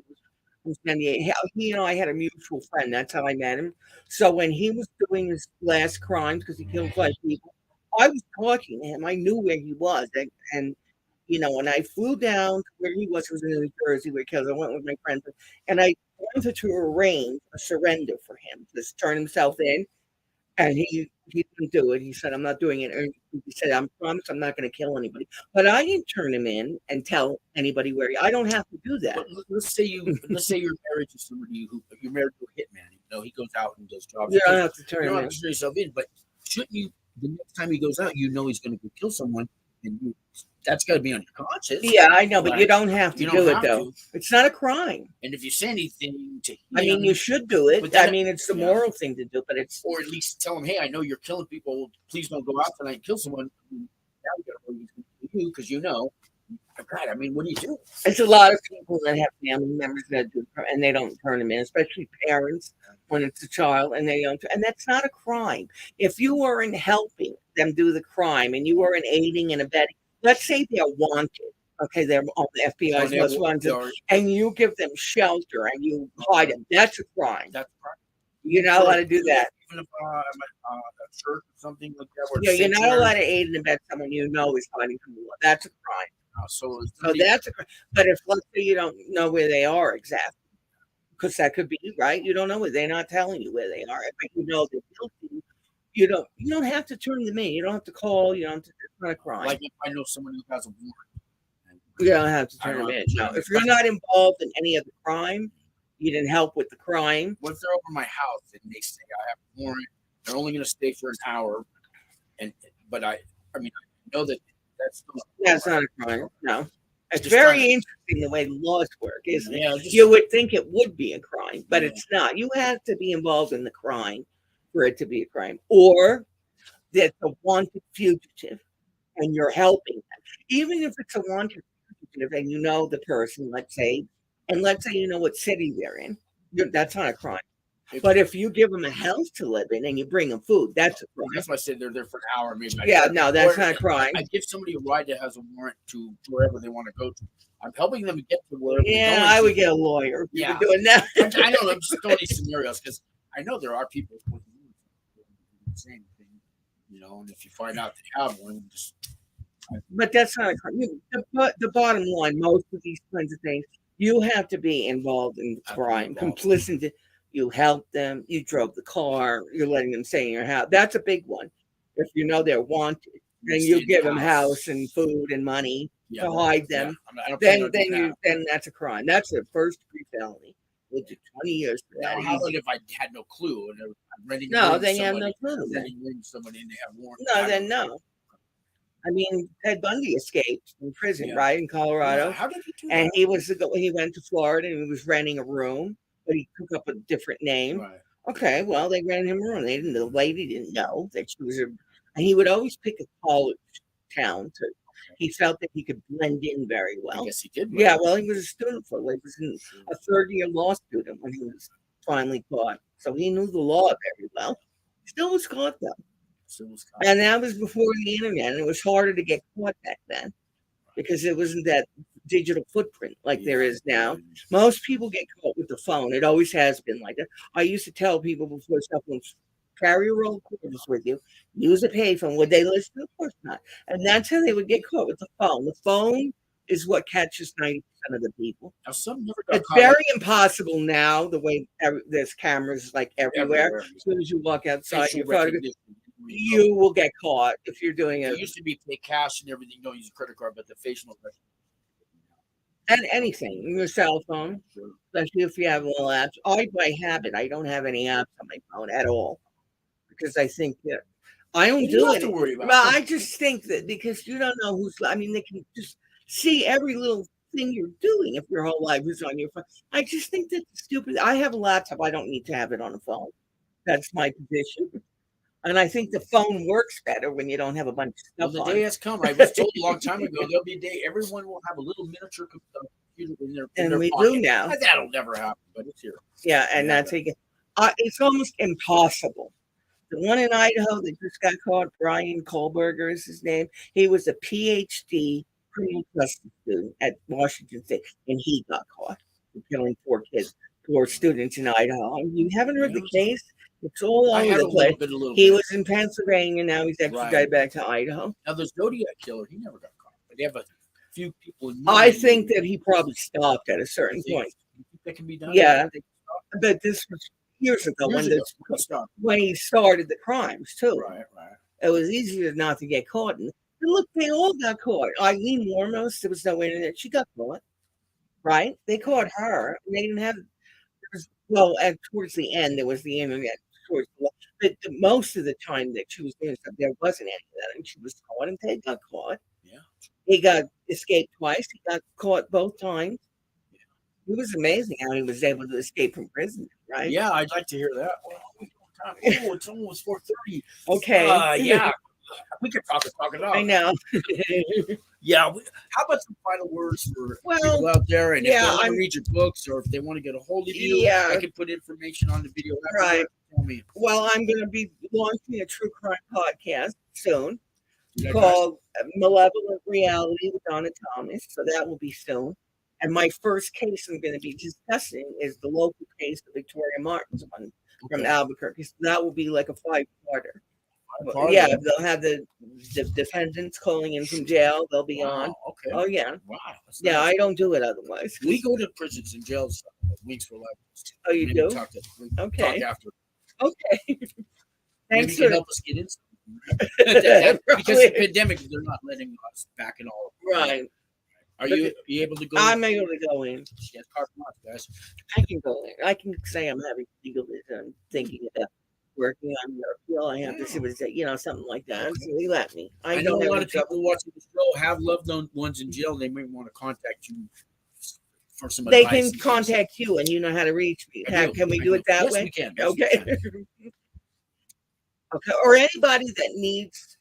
I had a mutual friend. That's how I met him. So when he was doing his last crimes, because he killed 5 people, I was talking to him. I knew where he was. And when I flew down to where he was in New Jersey, because I went with my friends, and I wanted to arrange a surrender for him, just turn himself in. And he didn't do it. He said, "I'm not doing it." And he said, "I promise I'm not going to kill anybody." But I didn't turn him in and tell anybody where I don't have to do that. But let's say you're married to somebody you're married to a hitman. He goes out and does jobs. You don't have to turn you him don't in. have to turn yourself in. But shouldn't you? The next time he goes out, he's going to go kill someone, and that's got to be on your conscience. Yeah, I know, but you don't have to do it though. It's not a crime. And if you say anything to him, you should do it. It's the moral thing to do, but it's or at least tell him, "Hey, I know you're killing people. Please don't go out tonight and kill someone." Now you got to know he's going to kill you because God, what do you do? It's a lot of people that have family members that do, and they don't turn them in, especially parents when it's a child and they don't, and that's not a crime. If you weren't helping them do the crime and you weren't aiding and abetting, let's say they're wanted, okay, they're on the FBI's most wanted, and you give them shelter and you hide them, that's a crime. That's right. You're not allowed to do that. Even if I'm at a church or something like that. Where Yeah, you're not allowed to aid and abet someone you know is hiding from the law. That's a crime. So that's a crime. But if let's say you don't know where they are exactly, because that could be right. You don't know where they're not telling you where they are, but you know they're guilty. You don't have to turn them in. You don't have to call. You don't have to. It's not a crime. Like if I know someone who has a warrant, you don't have to turn them in. No, if you're not involved in any other crime, you didn't help with the crime. What if they're over my house and they say I have a warrant? They're only going to stay for an hour, but I mean I know that that's not a crime. No. It's just very interesting the way laws work, isn't it? Yeah, you would think it would be a crime, but it's not. You have to be involved in the crime for it to be a crime. Or that's a wanted fugitive and you're helping them. Even if it's a wanted fugitive and you know the person, let's say you know what city they're in, that's not a crime. But if you give them a house to live in and you bring them food, that's a crime. That's why I said they're there for an hour, maybe. No, that's not a crime. I give somebody a ride that has a warrant to wherever they want to go to. I'm helping them get to wherever. Yeah, I would get a lawyer. Yeah, doing that. I know. I'm just throwing these scenarios because I know there are people with the same thing, And if you find out they have one, But that's not a crime. The bottom line, most of these kinds of things, you have to be involved in the crime, complicit. You helped them, you drove the car, you're letting them stay in your house. That's a big one. If you know they're wanted, and you give them house and food and money to hide them, then that's a crime. That's a first-degree felony. We'll do 20 years for that. How about if I had no clue and I'm renting? No, then you have no clue. Renting somebody and they have warrant. No, then no. I mean, Ted Bundy escaped from prison, right, in Colorado. How did he do that? And he went to Florida and he was renting a room. But he took up a different name. Right. Okay, well, they ran him around. The lady didn't know that she was and he would always pick a college town. He felt that he could blend in very well. I guess he did. Yeah, well, he was a student for he was a third-year law student when he was finally caught. So he knew the law very well. Still was caught, though. And that was before the internet. And it was harder to get caught back then because it wasn't that digital footprint like there is now. Most people get caught with the phone. It always has been like that. I used to tell people before cell phones, carry a roll of quarters with you, use a payphone. Would they listen? Of course not. And that's how they would get caught, with the phone. The phone is what catches 90% of the people. Now, some never got it's very impossible now, the way there's cameras like everywhere. As soon as you walk outside, you will get caught if you're doing it. It used to be pay cash and everything, don't use a credit card, but the facial recognition. And anything, your cell phone, especially if you have little apps. By habit, I don't have any apps on my phone at all because I think that I don't do it. Well, I just think that because you don't know they can just see every little thing you're doing if your whole life is on your phone. I just think that's stupid. I have a laptop. I don't need to have it on a phone. That's my position. And I think the phone works better when you don't have a bunch of stuff on. The day has come. I was told a long time ago, there'll be a day everyone will have a little miniature computer in their pocket. And we do now. That'll never happen, but it's here. Yeah, and that's it's almost impossible. The one in Idaho that just got caught, Brian Kohlberger is his name. He was a PhD criminal justice student at Washington State, and he got caught for killing 4 students in Idaho. You haven't heard the case? It's all over the place. He was in Pennsylvania. Now he's extradited back to Idaho. Now, the Zodiac killer, he never got caught. But they have a few people. I think that he probably stopped at a certain point. You think that can be done? Yeah. But this was years ago when he started the crimes, too. Right. It was easier not to get caught. And look, they all got caught. Eileen Warmos, there was no internet. She got caught. Right? They caught her. And they didn't have. Towards the end, there was the internet. But most of the time that she was doing stuff, there wasn't any of that, and she was caught, and Ted got caught. Yeah, he got escaped twice. He got caught both times. Yeah. It was amazing how he was able to escape from prison. Right? Yeah, I'd like to hear that. It's almost 4:30. Okay. Yeah, we could talk it up. I know. Yeah. How about some final words for Well, people out there? And if yeah, they want to I'm- read your books or if they want to get a hold of you, Yeah. I can put information on the video. Right. Tell me. Well, I'm going to be launching a true crime podcast soon You guys- called Malevolent Reality with Donna Thomas. So that will be soon. And my first case I'm going to be discussing is the local case of Victoria Martin's one from Okay. Albuquerque. So that will be like a 5-parter. Part of Yeah, it. they'll have the defendants calling in from jail. They'll be on. Wow, okay. Oh, yeah. Wow. That's Yeah, nice. I don't do it otherwise. We go to prisons and jails weeks for life. Oh, you Maybe do? we Okay. talk after. Okay. Maybe Thanks you can for help us get in. Because the Right. pandemic, they're not letting us back in all. Right. Are you able to go? I'm able to go in. Yes, carte blanche, guys. I can go in. I can say I'm having legal vision, thinking about working on your appeal. I have to see what it's, something like that. Okay. So they let me. I know don't a have lot any of people trouble. watching the show have loved ones in jail. They may want to contact you for some They advice. can and things. contact you, and you know how to reach me. I Can we I do it that yes, way? We can. Yes, we Okay. can. Okay. Or anybody that needs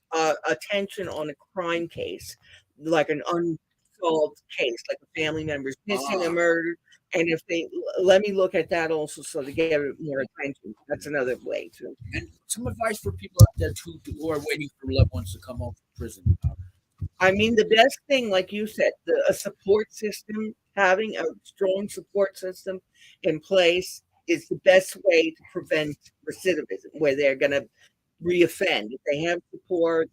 attention on a crime case, like an unsolved case, like a family member's missing, Ah. a murder, and if they let me look at that also, so to get more attention. That's another way too. And some advice for people out there who are waiting for loved ones to come home from prison. I mean, the best thing, like you said, a support system, having a strong support system in place is the best way to prevent recidivism, where they're going to reoffend. If they have support,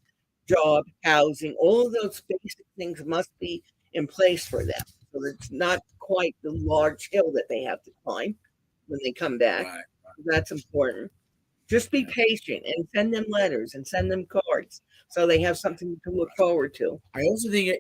job, housing, all of those basic things must be in place for them. So it's not quite the large hill that they have to climb when they come back. Right. That's important. Just be patient and send them letters and send them cards so they have something to look forward to. I also think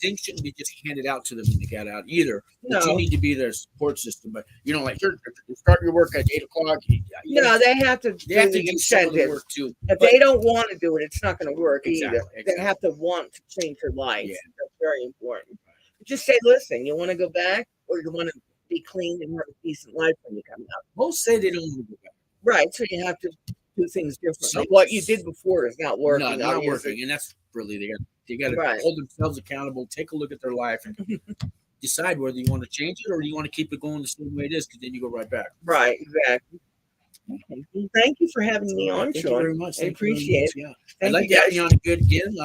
things shouldn't be just handed out to them when they get out either. But you No, need to be their support system. But like you start your work at 8:00. no, they have to They have do to the do some of the incentive. work too. If But- they don't want to do it, it's not going to work Exactly, either. exactly. They have to want to change their lives. Yeah. That's very important. Just say, listen, you want to go back or you want to be clean and have a decent life when you come out. Most say they don't want to go back. Right. So you have to do things differently. Some- What you did before is not working. No, not obviously. working, and that's really they got to Right. hold themselves accountable. Take a look at their life and decide whether you want to change it or you want to keep it going the same way it is. Because then you go right back. Right. Exactly. Okay. Well, thank you for having me on, Thank you Sean. very much. I Thank you very appreciate much. it. Yeah, I'd Thank like you, to have guys. you on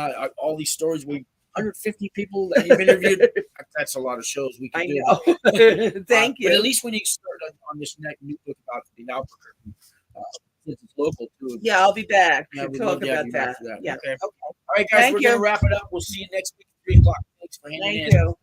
again. All these stories 150 people that you've interviewed. That's a lot of shows we I can do. know. Thank But at you. least when you start on this new book about the Albuquerque, since it's local too. Yeah, I'll be back Yeah, to we'd talk love to have about you back that. for that. Yeah. Okay. Okay. All right, guys, Thank we're you. gonna wrap it up. We'll see you next week at 3:00. Thanks for hanging in. Thank you.